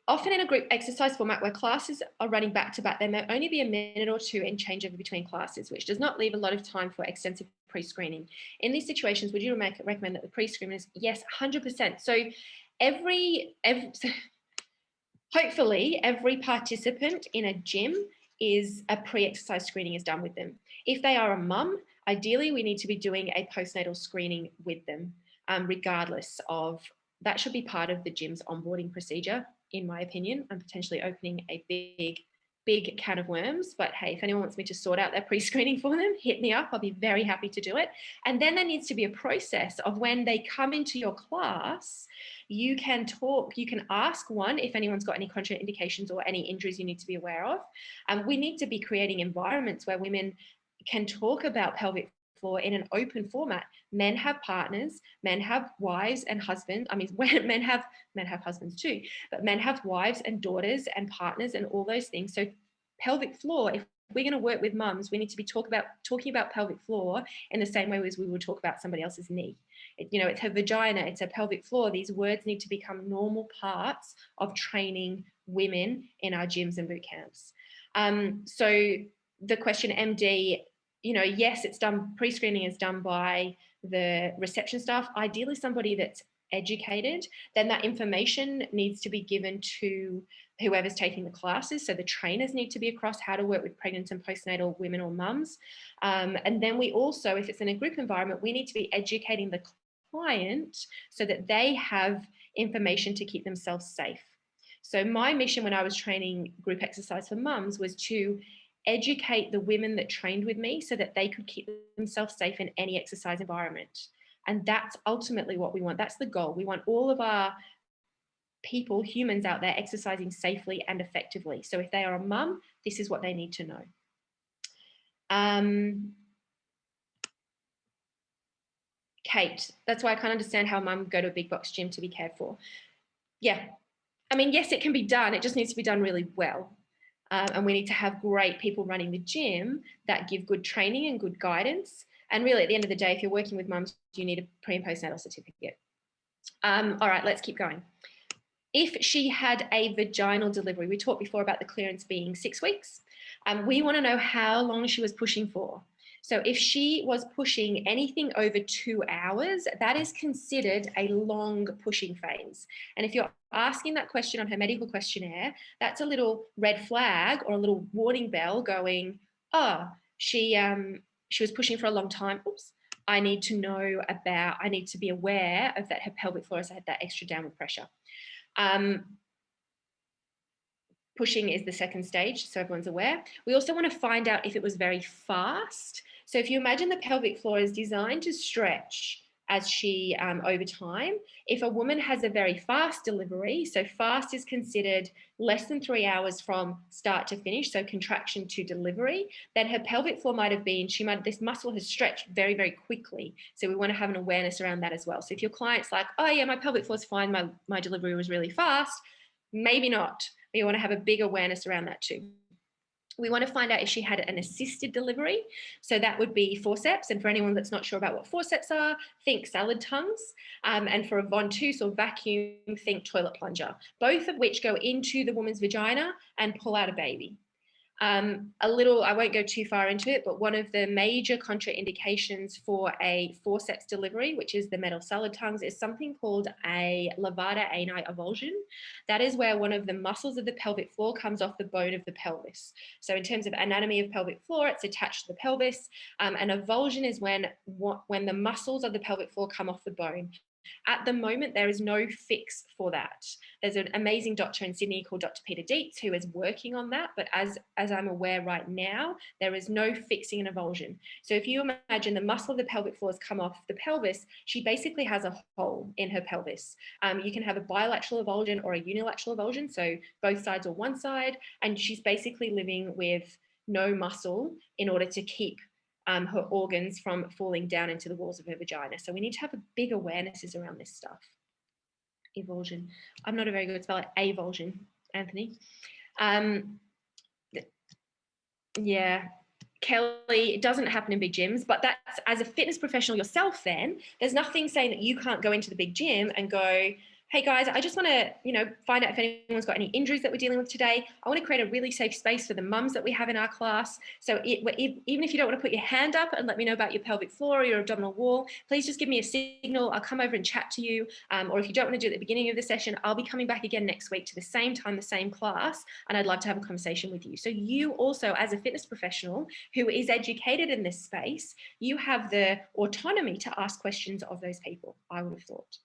often in a group exercise format where classes are running back to back, there may only be a minute or two in changeover between classes, which does not leave a lot of time for extensive pre-screening. In these situations, would you recommend that the pre-screening is? Yes, 100%. So hopefully every participant in a gym is a pre-exercise screening is done with them. If they are a mum, ideally we need to be doing a postnatal screening with them, regardless of, that should be part of the gym's onboarding procedure, in my opinion. I'm potentially opening a big big can of worms, but hey, if anyone wants me to sort out their pre-screening for them, hit me up. I'll be very happy to do it. And then there needs to be a process of when they come into your class, you can talk, you can ask one if anyone's got any contraindications or any injuries you need to be aware of. We need to be creating environments where women can talk about pelvic floor in an open format. Men have partners, men have wives and husbands. I mean, men have husbands too, but men have wives and daughters and partners and all those things. So pelvic floor, if we're going to work with mums, we need to be talking about pelvic floor in the same way as we would talk about somebody else's knee. It's her vagina, it's her pelvic floor. These words need to become normal parts of training women in our gyms and boot camps. So the question, MD, yes, it's done, pre-screening is done by the reception staff, ideally somebody that's educated. Then that information needs to be given to whoever's taking the classes. So the trainers need to be across how to work with pregnant and postnatal women or mums. And then we also, if it's in a group environment, we need to be educating the client so that they have information to keep themselves safe. So my mission when I was training group exercise for mums was to educate the women that trained with me so that they could keep themselves safe in any exercise environment. And that's ultimately what we want. That's the goal. We want all of our people, humans out there, exercising safely and effectively. So if they are a mum, this is what they need to know. Kate, that's why I can't understand how a mum go to a big box gym to be cared for. Yeah, I mean, yes, it can be done. It just needs to be done really well. And we need to have great people running the gym that give good training and good guidance. And really, at the end of the day, if you're working with mums, you need a pre and postnatal certificate. All right, let's keep going. If she had a vaginal delivery, we talked before about the clearance being 6 weeks. We want to know how long she was pushing for. So if she was pushing anything over 2 hours, that is considered a long pushing phase. And if you're asking that question on her medical questionnaire, that's a little red flag or a little warning bell going, oh, she was pushing for a long time. Oops. I need to be aware of that her pelvic floor has had that extra downward pressure. Pushing is the second stage, so everyone's aware. We also want to find out if it was very fast. So if you imagine the pelvic floor is designed to stretch as she over time. If a woman has a very fast delivery, so fast is considered less than 3 hours from start to finish, so contraction to delivery, then her pelvic floor this muscle has stretched very, very quickly. So we want to have an awareness around that as well. So if your client's like, oh yeah, my pelvic floor's fine, my delivery was really fast, maybe not. You want to have a big awareness around that too. We want to find out if she had an assisted delivery. So that would be forceps. And for anyone that's not sure about what forceps are, think salad tongues. And for a ventouse or vacuum, think toilet plunger, both of which go into the woman's vagina and pull out a baby. I won't go too far into it, but one of the major contraindications for a forceps delivery, which is the metal salad tongues, is something called a levator ani evulsion. That is where one of the muscles of the pelvic floor comes off the bone of the pelvis. So in terms of anatomy of pelvic floor, it's attached to the pelvis. And evulsion is when the muscles of the pelvic floor come off the bone. At the moment, there is no fix for that. There's an amazing doctor in Sydney called Dr. Peter Dietz who is working on that, but as I'm aware right now, there is no fixing an evulsion. So if you imagine the muscle of the pelvic floor has come off the pelvis, she basically has a hole in her pelvis. You can have a bilateral evulsion or a unilateral evulsion, so both sides or one side, and she's basically living with no muscle in order to keep her organs from falling down into the walls of her vagina. So we need to have a big awarenesses around this stuff. Evulsion. I'm not a very good speller. Avulsion, Anthony. Yeah. Kelly, it doesn't happen in big gyms, but that's, as a fitness professional yourself, then there's nothing saying that you can't go into the big gym and go, hey guys, I just want to, find out if anyone's got any injuries that we're dealing with today. I want to create a really safe space for the mums that we have in our class. So even if you don't want to put your hand up and let me know about your pelvic floor or your abdominal wall, please just give me a signal. I'll come over and chat to you. Or if you don't want to do it at the beginning of the session, I'll be coming back again next week to the same time, the same class, and I'd love to have a conversation with you. So you also, as a fitness professional who is educated in this space, you have the autonomy to ask questions of those people, I would have thought.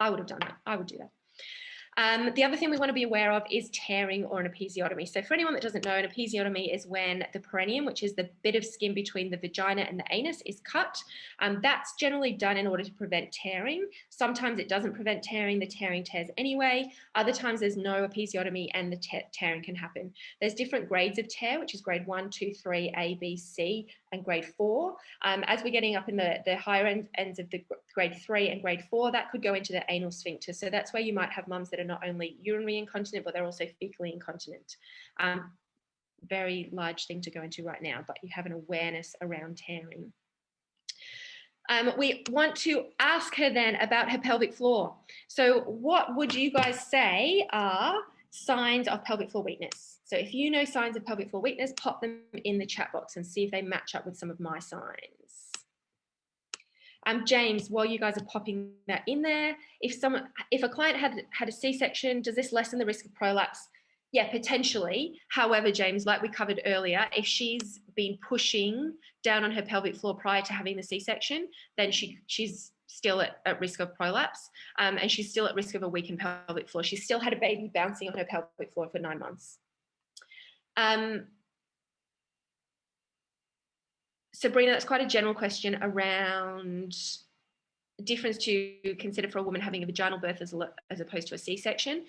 I would have done that. I would do that. The other thing we want to be aware of is tearing or an episiotomy. So for anyone that doesn't know, an episiotomy is when the perineum, which is the bit of skin between the vagina and the anus, is cut. That's generally done in order to prevent tearing. Sometimes it doesn't prevent tearing, the tearing tears anyway. Other times there's no episiotomy and the tearing can happen. There's different grades of tear, which is grade 1, 2, 3, A, B, C, and grade 4. As we're getting up in the higher ends of the grade 3 and grade 4, that could go into the anal sphincter. So that's where you might have mums that are not only urinary incontinent, but they're also fecally incontinent. Very large thing to go into right now, but you have an awareness around tearing. We want to ask her then about her pelvic floor. So what would you guys say are signs of pelvic floor weakness? So if you know signs of pelvic floor weakness, pop them in the chat box and see if they match up with some of my signs. James, while you guys are popping that in there, if a client had a C-section, does this lessen the risk of prolapse? Yeah, potentially. However, James, like we covered earlier, if she's been pushing down on her pelvic floor prior to having the C-section, then she's still at risk of prolapse, and she's still at risk of a weakened pelvic floor. She's still had a baby bouncing on her pelvic floor for 9 months. Sabrina, that's quite a general question around difference to consider for a woman having a vaginal birth as opposed to a C-section.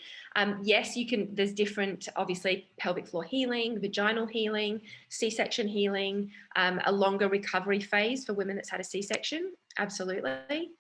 Yes, there's different, obviously, pelvic floor healing, vaginal healing, C-section healing, a longer recovery phase for women that's had a C-section, absolutely.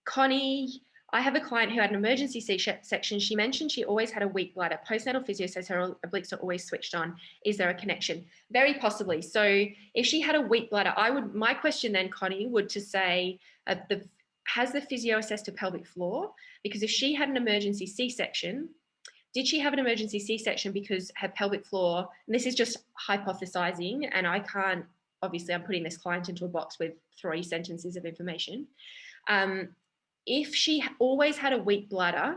Connie, I have a client who had an emergency C-section. She mentioned she always had a weak bladder. Postnatal physio says her obliques are always switched on. Is there a connection? Very possibly. So if she had a weak bladder, my question then, Connie, would to say, has the physio assessed her pelvic floor? Because if she had an emergency C-section, did she have an emergency C-section because her pelvic floor, and this is just hypothesizing, and I can't, obviously I'm putting this client into a box with 3 sentences of information. If she always had a weak bladder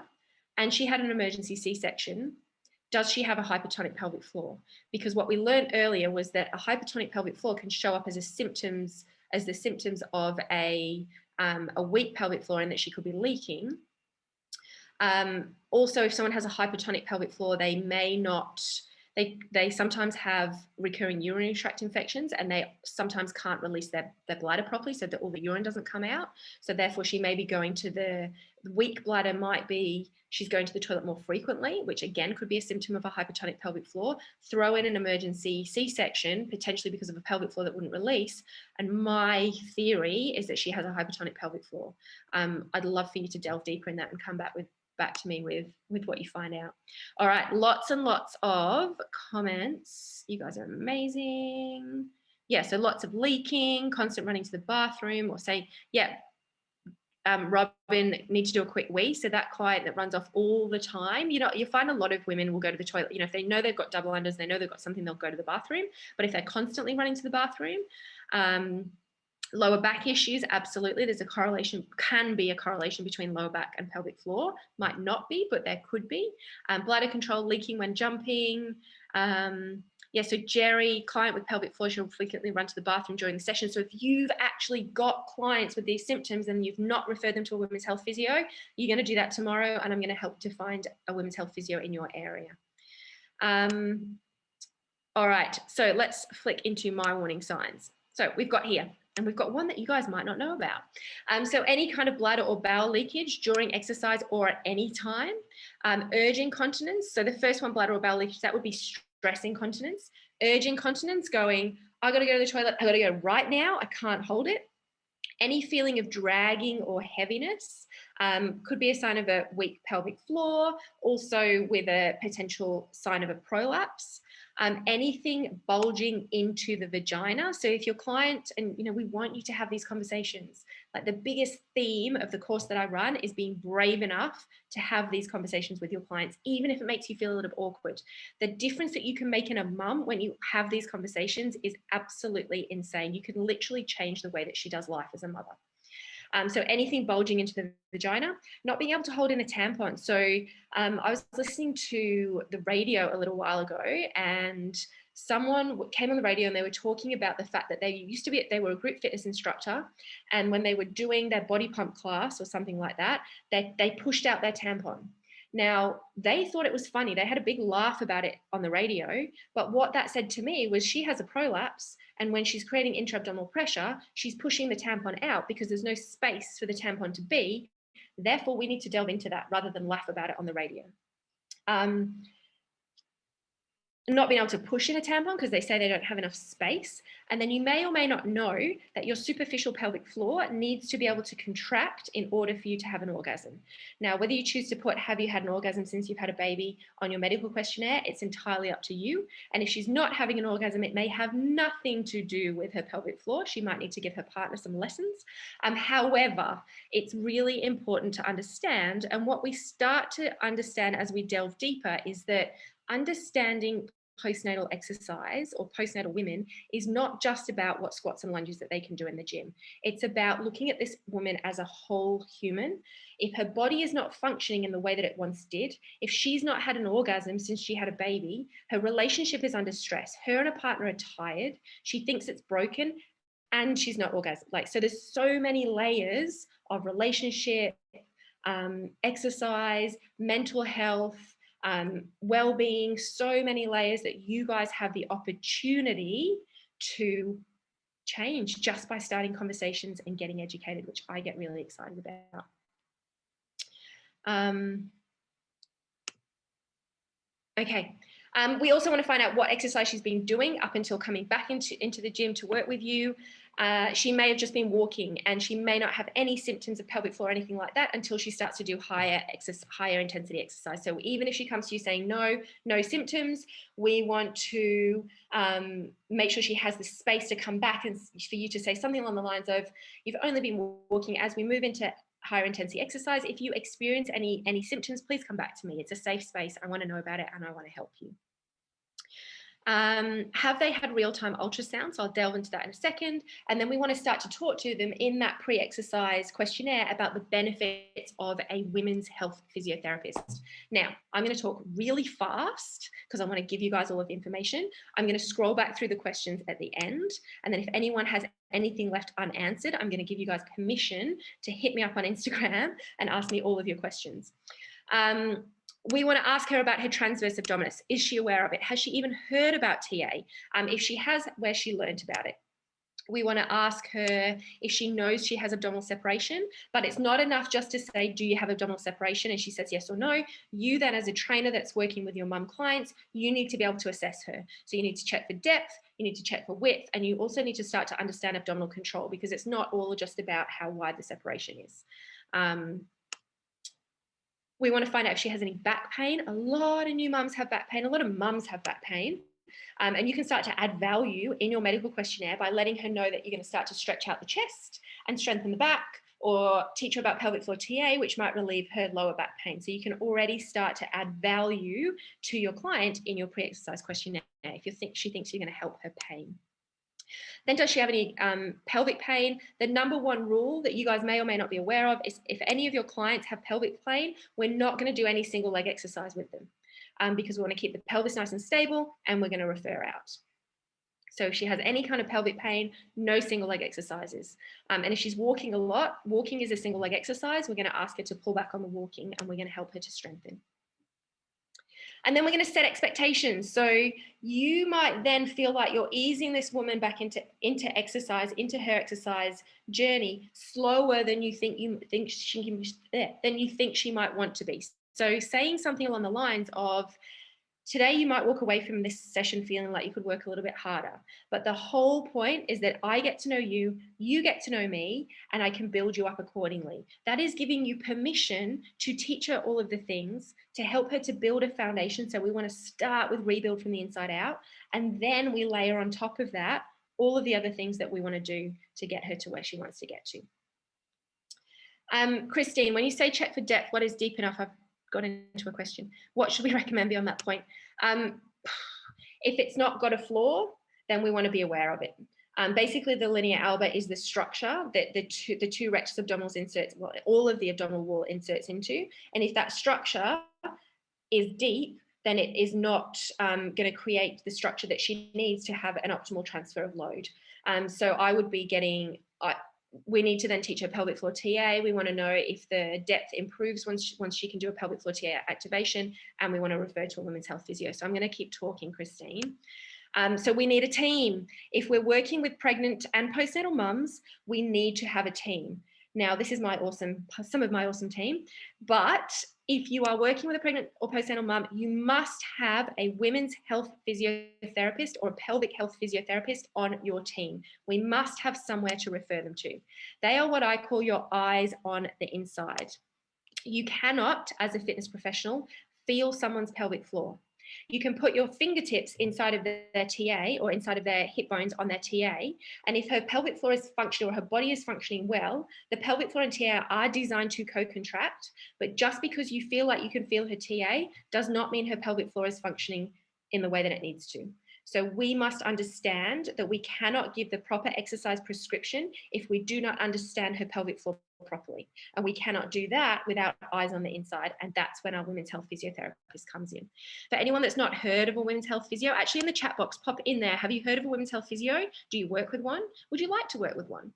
and she had an emergency C-section, does she have a hypertonic pelvic floor? Because what we learned earlier was that a hypertonic pelvic floor can show up as the symptoms of a weak pelvic floor and that she could be leaking. Also, if someone has a hypertonic pelvic floor, they may not, they sometimes have recurring urinary tract infections and they sometimes can't release their bladder properly so that all the urine doesn't come out. So therefore she may be going to the weak bladder might be she's going to the toilet more frequently, which again could be a symptom of a hypertonic pelvic floor. Throw in an emergency C-section, potentially because of a pelvic floor that wouldn't release. And my theory is that she has a hypertonic pelvic floor. I'd love for you to delve deeper in that and come back to me with what you find out. All right, lots and lots of comments. You guys are amazing. Yeah, so lots of leaking, constant running to the bathroom, or say, yeah, Robin, need to do a quick wee. So that client that runs off all the time, you find a lot of women will go to the toilet. If they know they've got double unders, they know they've got something, they'll go to the bathroom. But if they're constantly running to the bathroom, lower back issues, absolutely. There's a correlation, can be a correlation between lower back and pelvic floor. Might not be, but there could be. Bladder control, leaking when jumping. Yeah, so Jerry, client with pelvic floor, she'll frequently run to the bathroom during the session. So if you've actually got clients with these symptoms and you've not referred them to a women's health physio, you're going to do that tomorrow, and I'm going to help to find a women's health physio in your area. All right, so let's flick into my warning signs. So we've got here, and we've got one that you guys might not know about. So any kind of bladder or bowel leakage during exercise or at any time. Urge incontinence. So the first one, bladder or bowel leakage, that would be stress incontinence. Urge incontinence, going, I got to go to the toilet, I got to go right now, I can't hold it. Any feeling of dragging or heaviness could be a sign of a weak pelvic floor, also with a potential sign of a prolapse. Anything bulging into the vagina. So if your client, and we want you to have these conversations, like the biggest theme of the course that I run is being brave enough to have these conversations with your clients, even if it makes you feel a little awkward. The difference that you can make in a mum when you have these conversations is absolutely insane. You can literally change the way that she does life as a mother. So anything bulging into the vagina, not being able to hold in a tampon. So I was listening to the radio a little while ago, and someone came on the radio and they were talking about the fact that they were a group fitness instructor, and when they were doing their body pump class or something like that, they pushed out their tampon. Now, they thought it was funny. They had a big laugh about it on the radio, but what that said to me was she has a prolapse, and when she's creating intra-abdominal pressure, she's pushing the tampon out because there's no space for the tampon to be. Therefore, we need to delve into that rather than laugh about it on the radio. Not being able to push in a tampon because they say they don't have enough space. And then you may or may not know that your superficial pelvic floor needs to be able to contract in order for you to have an orgasm. Now, whether you choose to put "have you had an orgasm since you've had a baby" on your medical questionnaire, it's entirely up to you. And if she's not having an orgasm, it may have nothing to do with her pelvic floor. She might need to give her partner some lessons. However, it's really important to understand, and what we start to understand as we delve deeper is that understanding postnatal exercise or postnatal women is not just about what squats and lunges that they can do in the gym. It's about looking at this woman as a whole human. If her body is not functioning in the way that it once did, if she's not had an orgasm since she had a baby, her relationship is under stress. Her and her partner are tired. She thinks it's broken, and she's not orgasmic. So there's so many layers of relationship, exercise, mental health, well-being, so many layers that you guys have the opportunity to change just by starting conversations and getting educated, which I get really excited about. Okay. We also want to find out what exercise she's been doing up until coming back into the gym to work with you. She may have just been walking, and she may not have any symptoms of pelvic floor or anything like that until she starts to do higher intensity exercise. So even if she comes to you saying no symptoms, we want to make sure she has the space to come back and for you to say something along the lines of, "You've only been walking. As we move into higher intensity exercise, if you experience any symptoms, please come back to me. It's a safe space. I want to know about it, and I want to help you." Have they had real-time ultrasounds? I'll delve into that in a second. And then we want to start to talk to them in that pre-exercise questionnaire about the benefits of a women's health physiotherapist. Now, I'm going to talk really fast because I want to give you guys all of the information. I'm going to scroll back through the questions at the end. And then if anyone has anything left unanswered, I'm going to give you guys permission to hit me up on Instagram and ask me all of your questions. We want to ask her about her transverse abdominis. Is she aware of it? Has she even heard about TA? If she has, where she learned about it. We want to ask her if she knows she has abdominal separation, but it's not enough just to say, "Do you have abdominal separation?" And she says yes or no. You then, as a trainer that's working with your mum clients, you need to be able to assess her. So you need to check for depth, you need to check for width, and you also need to start to understand abdominal control, because it's not all just about how wide the separation is. We want to find out if she has any back pain. A lot of new mums have back pain. A lot of mums have back pain. And you can start to add value in your medical questionnaire by letting her know that you're going to start to stretch out the chest and strengthen the back, or teach her about pelvic floor TA, which might relieve her lower back pain. So you can already start to add value to your client in your pre-exercise questionnaire if she thinks you're going to help her pain. Then, does she have any pelvic pain? The number one rule that you guys may or may not be aware of is, if any of your clients have pelvic pain, we're not going to do any single leg exercise with them, because we want to keep the pelvis nice and stable, and we're going to refer out. So if she has any kind of pelvic pain, no single leg exercises. And if she's walking a lot, walking is a single leg exercise. We're going to ask her to pull back on the walking, and we're going to help her to strengthen. And then we're going to set expectations. So you might then feel like you're easing this woman back into exercise, into her exercise journey, slower than you think she might want to be. So saying something along the lines of, today you might walk away from this session feeling like you could work a little bit harder, but the whole point is that I get to know you, you get to know me, and I can build you up accordingly. That is giving you permission to teach her all of the things to help her to build a foundation. So we want to start with rebuild from the inside out, and then we layer on top of that all of the other things that we want to do to get her to where she wants to get to. Christine, when you say check for depth, what is deep enough? I've got into a question. What should we recommend beyond that point? If it's not got a floor, then we want to be aware of it. Basically, the linea alba is the structure that the two rectus abdominis inserts, well, all of the abdominal wall inserts into. And if that structure is deep, then it is not going to create the structure that she needs to have an optimal transfer of load. So I would be getting, we need to then teach her pelvic floor TA. We want to know if the depth improves once she can do a pelvic floor TA activation, and we want to refer to a women's health physio. So I'm going to keep talking, Christine. So we need a team. If we're working with pregnant and postnatal mums, we need to have a team. Now, this is some of my awesome team, but if you are working with a pregnant or postnatal mum, you must have a women's health physiotherapist or a pelvic health physiotherapist on your team. We must have somewhere to refer them to. They are what I call your eyes on the inside. You cannot, as a fitness professional, feel someone's pelvic floor. You can put your fingertips inside of their TA or inside of their hip bones on their TA. And if her pelvic floor is functioning or her body is functioning well, the pelvic floor and TA are designed to co-contract. But just because you feel like you can feel her TA does not mean her pelvic floor is functioning in the way that it needs to. So we must understand that we cannot give the proper exercise prescription if we do not understand her pelvic floor properly. And we cannot do that without eyes on the inside. And that's when our women's health physiotherapist comes in. For anyone that's not heard of a women's health physio, actually in the chat box, pop in there. Have you heard of a women's health physio? Do you work with one? Would you like to work with one?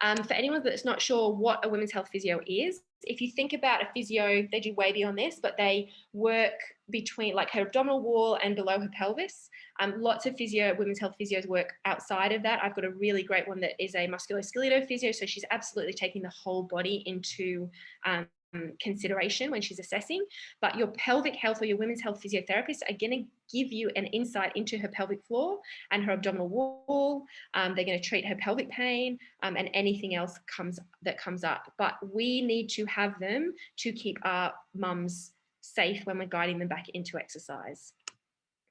For anyone that's not sure what a women's health physio is, if you think about a physio, they do way beyond this, but they work between like her abdominal wall and below her pelvis. Lots of women's health physios work outside of that. I've got a really great one that is a musculoskeletal physio. So she's absolutely taking the whole body into consideration when she's assessing. But your pelvic health or your women's health physiotherapists are going to give you an insight into her pelvic floor and her abdominal wall. They're going to treat her pelvic pain and anything else that comes up. But we need to have them to keep our mums safe when we're guiding them back into exercise.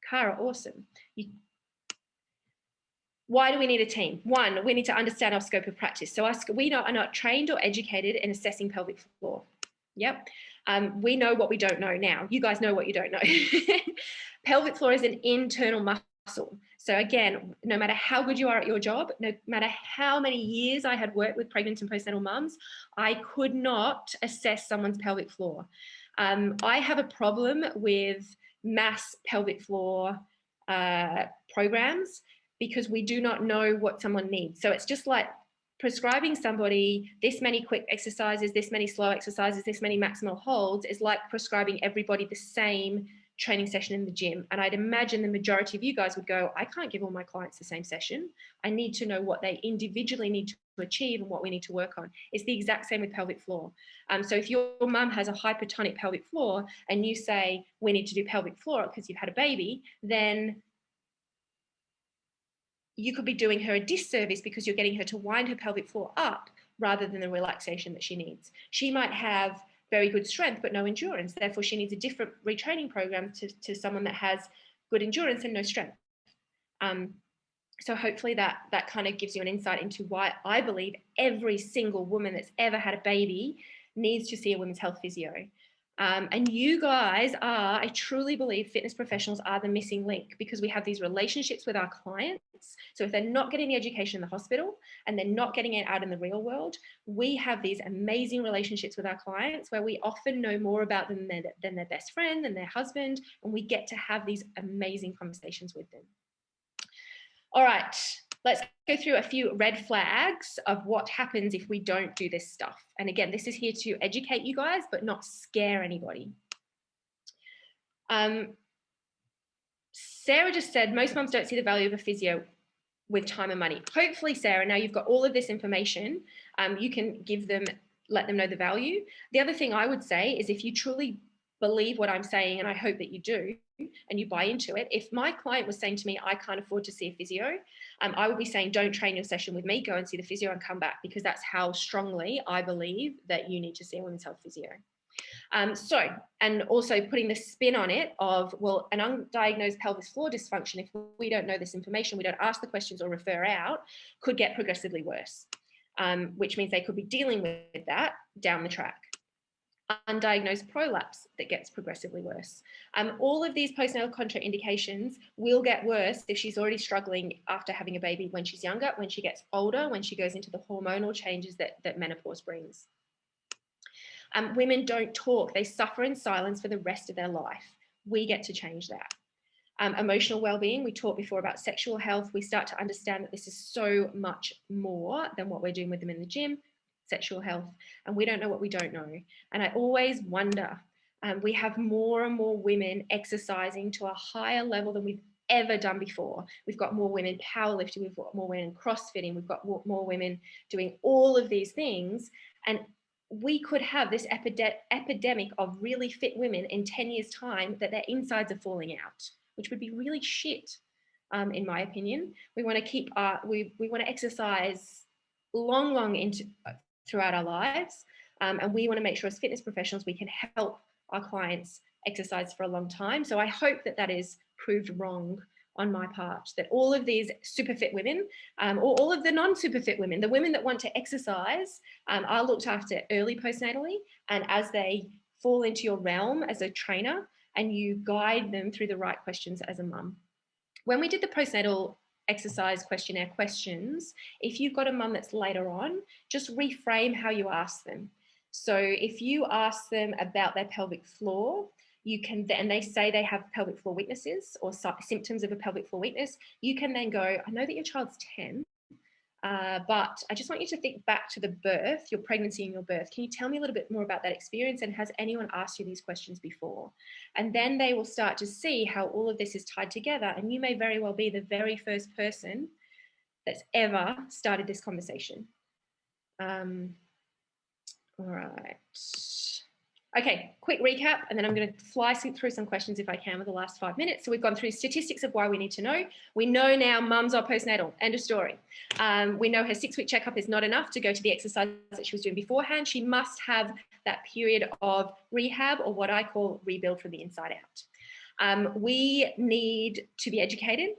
Cara, awesome. Why do we need a team? One, we need to understand our scope of practice. So we are not trained or educated in assessing pelvic floor. Yep. We know what we don't know now. You guys know what you don't know. Pelvic floor is an internal muscle. So again, no matter how good you are at your job, no matter how many years I had worked with pregnant and postnatal mums, I could not assess someone's pelvic floor. I have a problem with mass pelvic floor programs because we do not know what someone needs. So it's just like prescribing somebody this many quick exercises, this many slow exercises, this many maximal holds is like prescribing everybody the same training session in the gym. And I'd imagine the majority of you guys would go, I can't give all my clients the same session. I need to know what they individually need to achieve and what we need to work on. It's the exact same with pelvic floor. So if your mum has a hypertonic pelvic floor and you say, we need to do pelvic floor because you've had a baby, then you could be doing her a disservice because you're getting her to wind her pelvic floor up rather than the relaxation that she needs. She might have very good strength, but no endurance. Therefore, she needs a different retraining program to someone that has good endurance and no strength. So hopefully that kind of gives you an insight into why I believe every single woman that's ever had a baby needs to see a women's health physio. And you guys are, I truly believe fitness professionals are the missing link because we have these relationships with our clients. So if they're not getting the education in the hospital and they're not getting it out in the real world, we have these amazing relationships with our clients where we often know more about them than their best friend, than their husband, and we get to have these amazing conversations with them. All right, let's go through a few red flags of what happens if we don't do this stuff. And again, this is here to educate you guys, but not scare anybody. Sarah just said, most mums don't see the value of a physio with time and money. Hopefully, Sarah, now you've got all of this information, you can let them know the value. The other thing I would say is if you truly believe what I'm saying, and I hope that you do, and you buy into it. If my client was saying to me, I can't afford to see a physio, I would be saying, don't train your session with me, go and see the physio and come back, because that's how strongly I believe that you need to see a women's health physio. And also putting the spin on it of, well, an undiagnosed pelvis floor dysfunction, if we don't know this information, we don't ask the questions or refer out, could get progressively worse, which means they could be dealing with that down the track. Undiagnosed prolapse that gets progressively worse. All of these postnatal contraindications will get worse if she's already struggling after having a baby when she's younger, when she gets older, when she goes into the hormonal changes that menopause brings. Women don't talk. They suffer in silence for the rest of their life. we get to change that. Emotional well-being, we talked before about sexual health. We start to understand that this is so much more than what we're doing with them in the gym, sexual health, and we don't know what we don't know. And I always wonder, we have more and more women exercising to a higher level than we've ever done before. We've got more women powerlifting, we've got more women crossfitting, we've got more women doing all of these things. And we could have this epidemic of really fit women in 10 years' time that their insides are falling out, which would be really shit, in my opinion. We want to keep we want to exercise long into throughout our lives, and we want to make sure as fitness professionals we can help our clients exercise for a long time. So I hope that that is proved wrong on my part, that all of these super fit women, or all of the non-super fit women, the women that want to exercise, are looked after early postnatally, and as they fall into your realm as a trainer, and you guide them through the right questions as a mum. When we did the postnatal exercise questionnaire questions, if you've got a mum that's later on, just reframe how you ask them. So if you ask them about their pelvic floor, you can then, they say they have pelvic floor weaknesses or symptoms of a pelvic floor weakness, you can then go, I know that your child's 10, but I just want you to think back to the birth, your pregnancy and your birth. Can you tell me a little bit more about that experience, and has anyone asked you these questions before? And then they will start to see how all of this is tied together, and you may very well be the very first person that's ever started this conversation. All right. Okay, quick recap, and then I'm going to fly through some questions if I can with the last 5 minutes. So we've gone through statistics of why we need to know. We know now mums are postnatal, end of story. We know her 6-week checkup is not enough to go to the exercise that she was doing beforehand. She must have that period of rehab, or what I call rebuild from the inside out. We need to be educated,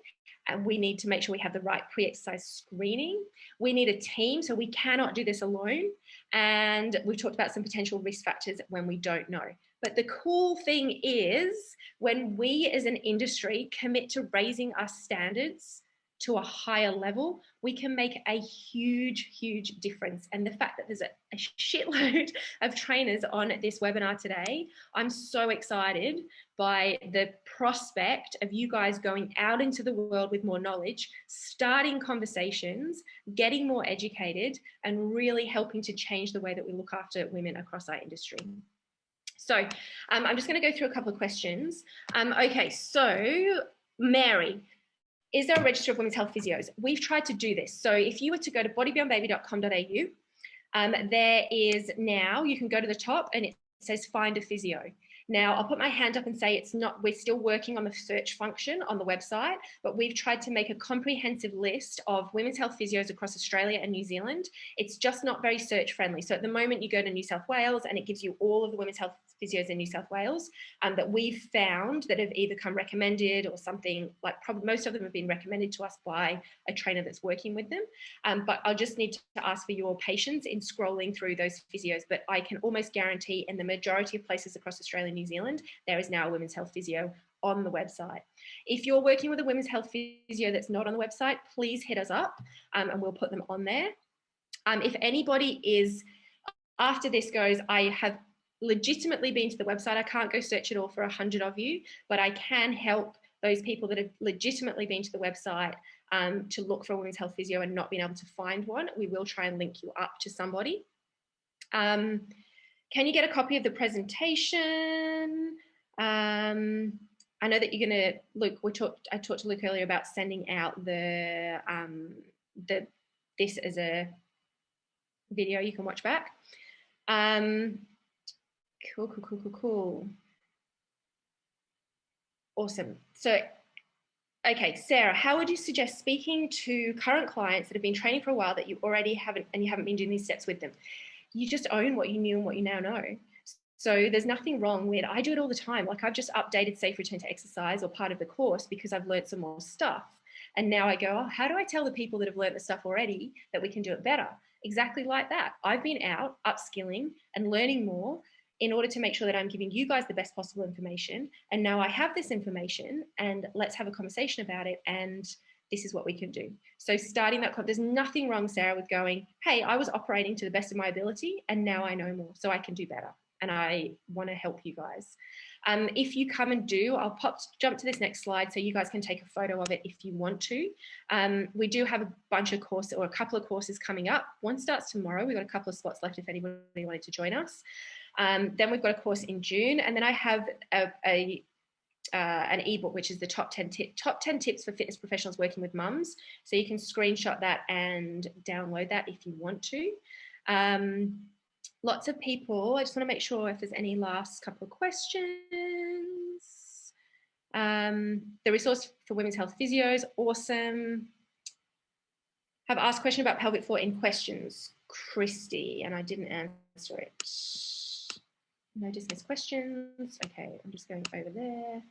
and we need to make sure we have the right pre-exercise screening. We need a team, so we cannot do this alone. And we've talked about some potential risk factors when we don't know. But the cool thing is, when we as an industry commit to raising our standards to a higher level, we can make a huge, huge difference. And the fact that there's a shitload of trainers on this webinar today, I'm so excited by the prospect of you guys going out into the world with more knowledge, starting conversations, getting more educated, and really helping to change the way that we look after women across our industry. So I'm just going to go through a couple of questions. Okay, so Mary, is there a register of women's health physios? We've tried to do this. So if you were to go to bodybeyondbaby.com.au, there is now, you can go to the top and it says find a physio. Now, I'll put my hand up and say it's not, we're still working on the search function on the website, but we've tried to make a comprehensive list of women's health physios across Australia and New Zealand. It's just not very search friendly. So at the moment you go to New South Wales and it gives you all of the women's health physios in New South Wales that we've found that have either come recommended or something, like probably most of them have been recommended to us by a trainer that's working with them. But I'll just need to ask for your patience in scrolling through those physios. But I can almost guarantee in the majority of places across Australia and New Zealand, there is now a women's health physio on the website. If you're working with a women's health physio that's not on the website, please hit us up and we'll put them on there. If anybody is, after this goes, I have legitimately been to the website. I can't go search it all for 100 of you, but I can help those people that have legitimately been to the website to look for a women's health physio and not being able to find one. We will try and link you up to somebody. Can you get a copy of the presentation? I know that you're going to, Luke, I talked to Luke earlier about sending out this as a video you can watch back. Cool. Awesome. So, okay, Sarah, how would you suggest speaking to current clients that have been training for a while that you already haven't, and you haven't been doing these steps with them? You just own what you knew and what you now know. So there's nothing wrong with, I do it all the time. Like I've just updated Safe Return to Exercise or part of the course because I've learned some more stuff. And now I go, oh, how do I tell the people that have learned the stuff already that we can do it better? Exactly like that. I've been out upskilling and learning more in order to make sure that I'm giving you guys the best possible information. And now I have this information and let's have a conversation about it. And this is what we can do. So starting that, there's nothing wrong, Sarah, with going, hey, I was operating to the best of my ability and now I know more, so I can do better. and I want to help you guys. If you come and do, I'll jump to this next slide so you guys can take a photo of it if you want to. We do have a bunch of courses, or a couple of courses coming up. One starts tomorrow. We've got a couple of spots left if anybody wanted to join us. Then we've got a course in June, and then I have an ebook, which is the top 10 tips for fitness professionals working with mums. So you can screenshot that and download that if you want to. Lots of people, I just want to make sure if there's any last couple of questions. The resource for women's health physios, awesome. Have asked a question about pelvic floor in questions, Christy, and I didn't answer it. No dismissed questions. Okay, I'm just going over there.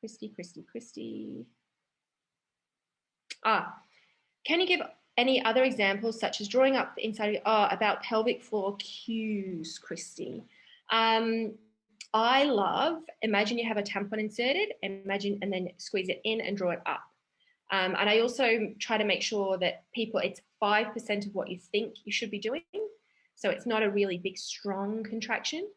Christy. Can you give any other examples, such as drawing up the inside of about pelvic floor cues, Christy? I love, imagine you have a tampon inserted, and then squeeze it in and draw it up. And I also try to make sure that it's 5% of what you think you should be doing. So it's not a really big, strong contraction.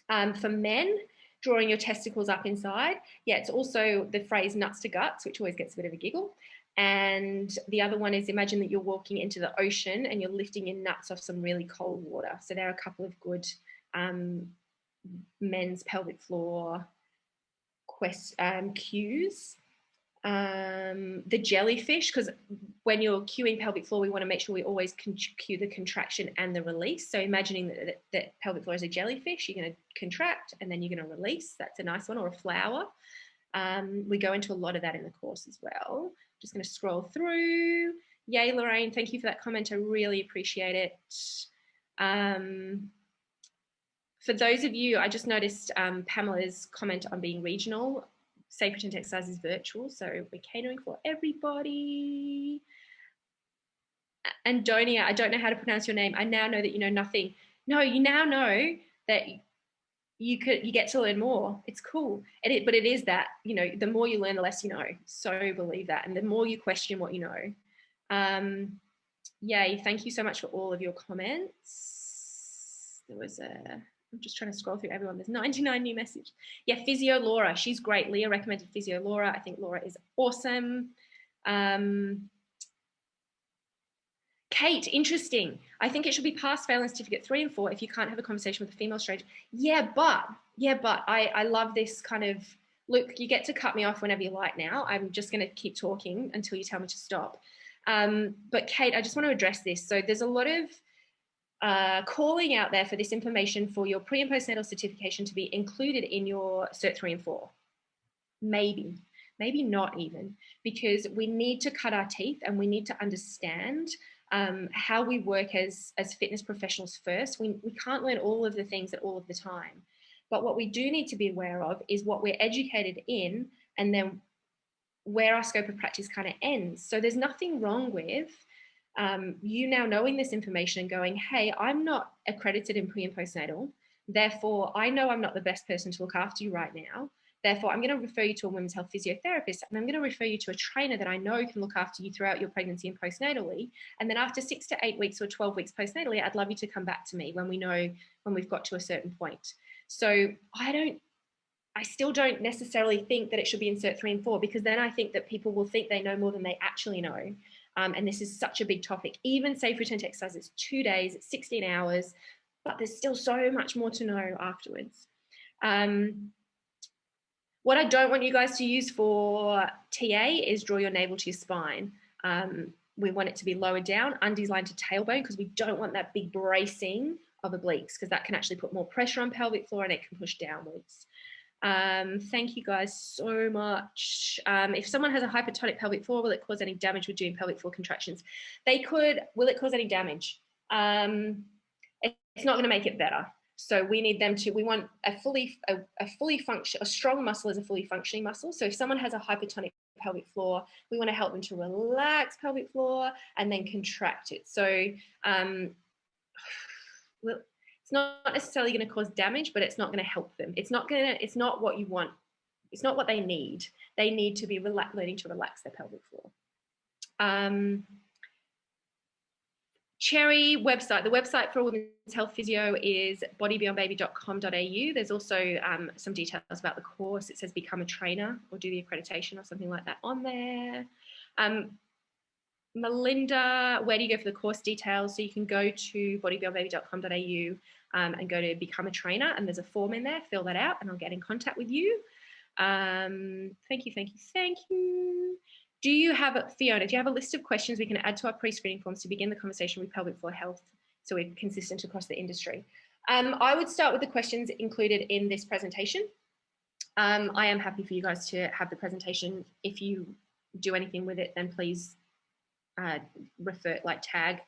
For men, drawing your testicles up inside. Yeah, it's also the phrase nuts to guts, which always gets a bit of a giggle. And the other one is, imagine that you're walking into the ocean and you're lifting your nuts off some really cold water. So there are a couple of good men's pelvic floor cues. The jellyfish, because when you're cueing pelvic floor, we want to make sure we always cue the contraction and the release. So imagining that pelvic floor is a jellyfish, you're going to contract and then you're going to release. That's a nice one. Or a flower. We go into a lot of that in the course as well. Just going to scroll through. Yay, Lorraine, thank you for that comment. I really appreciate it. For those of you, I just noticed Pamela's comment on being regional. Safe Pretend Exercise is virtual, so we're catering for everybody. Andonia, I don't know how to pronounce your name. I now know that you know nothing. No, you now know that you get to learn more. It's cool. But it is that, the more you learn, the less you know. So believe that. And the more you question what you know. Yay, thank you so much for all of your comments. I'm just trying to scroll through everyone. There's 99 new messages. Yeah, Physio Laura. She's great. Leah recommended Physio Laura. I think Laura is awesome. Kate, interesting. I think it should be pass fail in certificate 3 and 4 if you can't have a conversation with a female stranger. Yeah, but I love this kind of, look, you get to cut me off whenever you like now. I'm just going to keep talking until you tell me to stop. But Kate, I just want to address this. So there's a lot of calling out there for this information for your pre and postnatal certification to be included in your Cert 3 and 4. Maybe not even, because we need to cut our teeth and we need to understand how we work as fitness professionals first. We can't learn all of the things at all of the time. But what we do need to be aware of is what we're educated in, and then where our scope of practice kind of ends. So there's nothing wrong with you now knowing this information and going, hey, I'm not accredited in pre and postnatal. Therefore, I know I'm not the best person to look after you right now. Therefore, I'm going to refer you to a women's health physiotherapist, and I'm going to refer you to a trainer that I know can look after you throughout your pregnancy and postnatally. And then after 6 to 8 weeks or 12 weeks postnatally, I'd love you to come back to me when we've got to a certain point. So I still don't necessarily think that it should be in Cert 3 and 4, because then I think that people will think they know more than they actually know. And this is such a big topic. Even Safe Return to Exercise, it's 2 days, it's 16 hours, but there's still so much more to know afterwards. What I don't want you guys to use for TA is draw your navel to your spine. We want it to be lower down, undies line to tailbone, because we don't want that big bracing of obliques, because that can actually put more pressure on pelvic floor and it can push downwards. Thank you guys so much. If someone has a hypertonic pelvic floor, will it cause any damage with doing pelvic floor contractions? They could. Will it cause any damage? It's not going to make it better. So we need them to, we want a strong muscle is a fully functioning muscle. So if someone has a hypertonic pelvic floor, we want to help them to relax pelvic floor and then contract it. So it's not necessarily going to cause damage, but it's not going to help them. It's not what you want. It's not what they need. They need to be learning to relax their pelvic floor. Cherry website. The website for Women's Health Physio is bodybeyondbaby.com.au. There's also some details about the course. It says become a trainer or do the accreditation or something like that on there. Melinda, where do you go for the course details? So you can go to bodybeyondbaby.com.au and go to become a trainer, and there's a form in there. Fill that out and I'll get in contact with you. Thank you, thank you, thank you. Do you have, Fiona, do you have a list of questions we can add to our pre-screening forms to begin the conversation with pelvic floor health so we're consistent across the industry? I would start with the questions included in this presentation. I am happy for you guys to have the presentation. If you do anything with it, then please refer, like tag,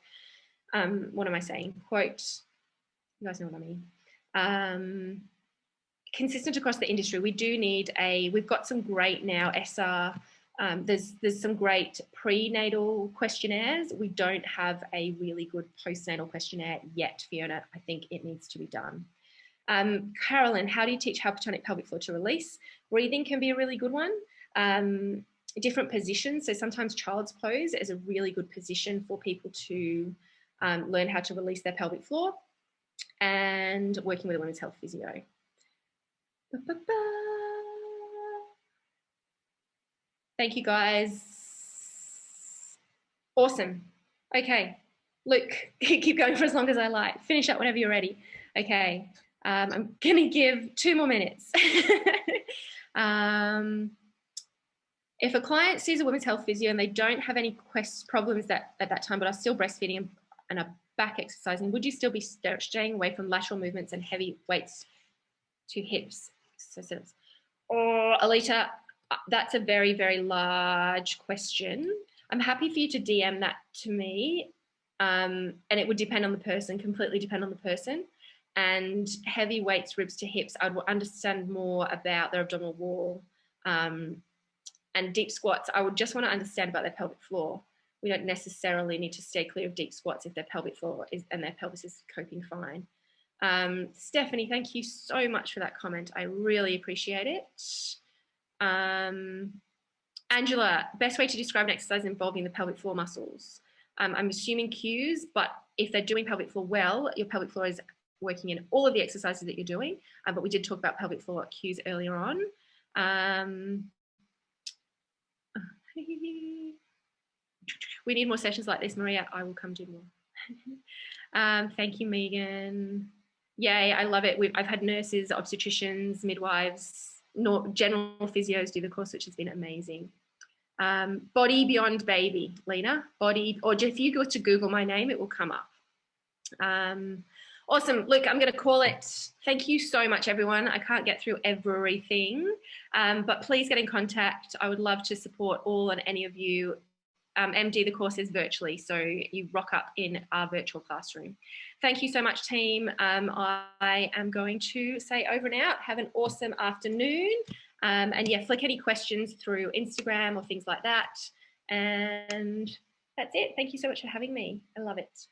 what am I saying? Quote, you guys know what I mean. Consistent across the industry. We do need we've got some great now SR, there's some great prenatal questionnaires. We don't have a really good postnatal questionnaire yet, Fiona. I think it needs to be done. Carolyn, how do you teach hypotonic pelvic floor to release? Breathing can be a really good one. Different positions. So sometimes child's pose is a really good position for people to learn how to release their pelvic floor, and working with a women's health physio. Thank you guys. Awesome. Okay, Luke, keep going for as long as I like. Finish up whenever you're ready. Okay, I'm gonna give 2 more minutes. If a client sees a women's health physio and they don't have any problems at that time, but are still breastfeeding and are back exercising, would you still be staying away from lateral movements and heavy weights to hips? Or Alita, that's a very, very large question. I'm happy for you to DM that to me. And it would depend on the person, completely depend on the person. And heavy weights, ribs to hips, I would understand more about their abdominal wall. And deep squats, I would just want to understand about their pelvic floor. We don't necessarily need to stay clear of deep squats if their pelvic floor and their pelvis is coping fine. Stephanie, thank you so much for that comment. I really appreciate it. Angela, best way to describe an exercise involving the pelvic floor muscles. I'm assuming cues, but if they're doing pelvic floor well, your pelvic floor is working in all of the exercises that you're doing. But we did talk about pelvic floor cues earlier on. We need more sessions like this, Maria. I will come do more. Thank you, Megan. Yay, I love it. I've had nurses, obstetricians, midwives, general physios do the course, which has been amazing. Body Beyond Baby, Lena. Body, or if you go to Google my name, it will come up. Awesome. Look, I'm going to call it. Thank you so much, everyone. I can't get through everything, but please get in contact. I would love to support all and any of you. MD, the course is virtually, so you rock up in our virtual classroom. Thank you so much, team. I am going to say over and out. Have an awesome afternoon. And yeah, flick any questions through Instagram or things like that. And that's it. Thank you so much for having me. I love it.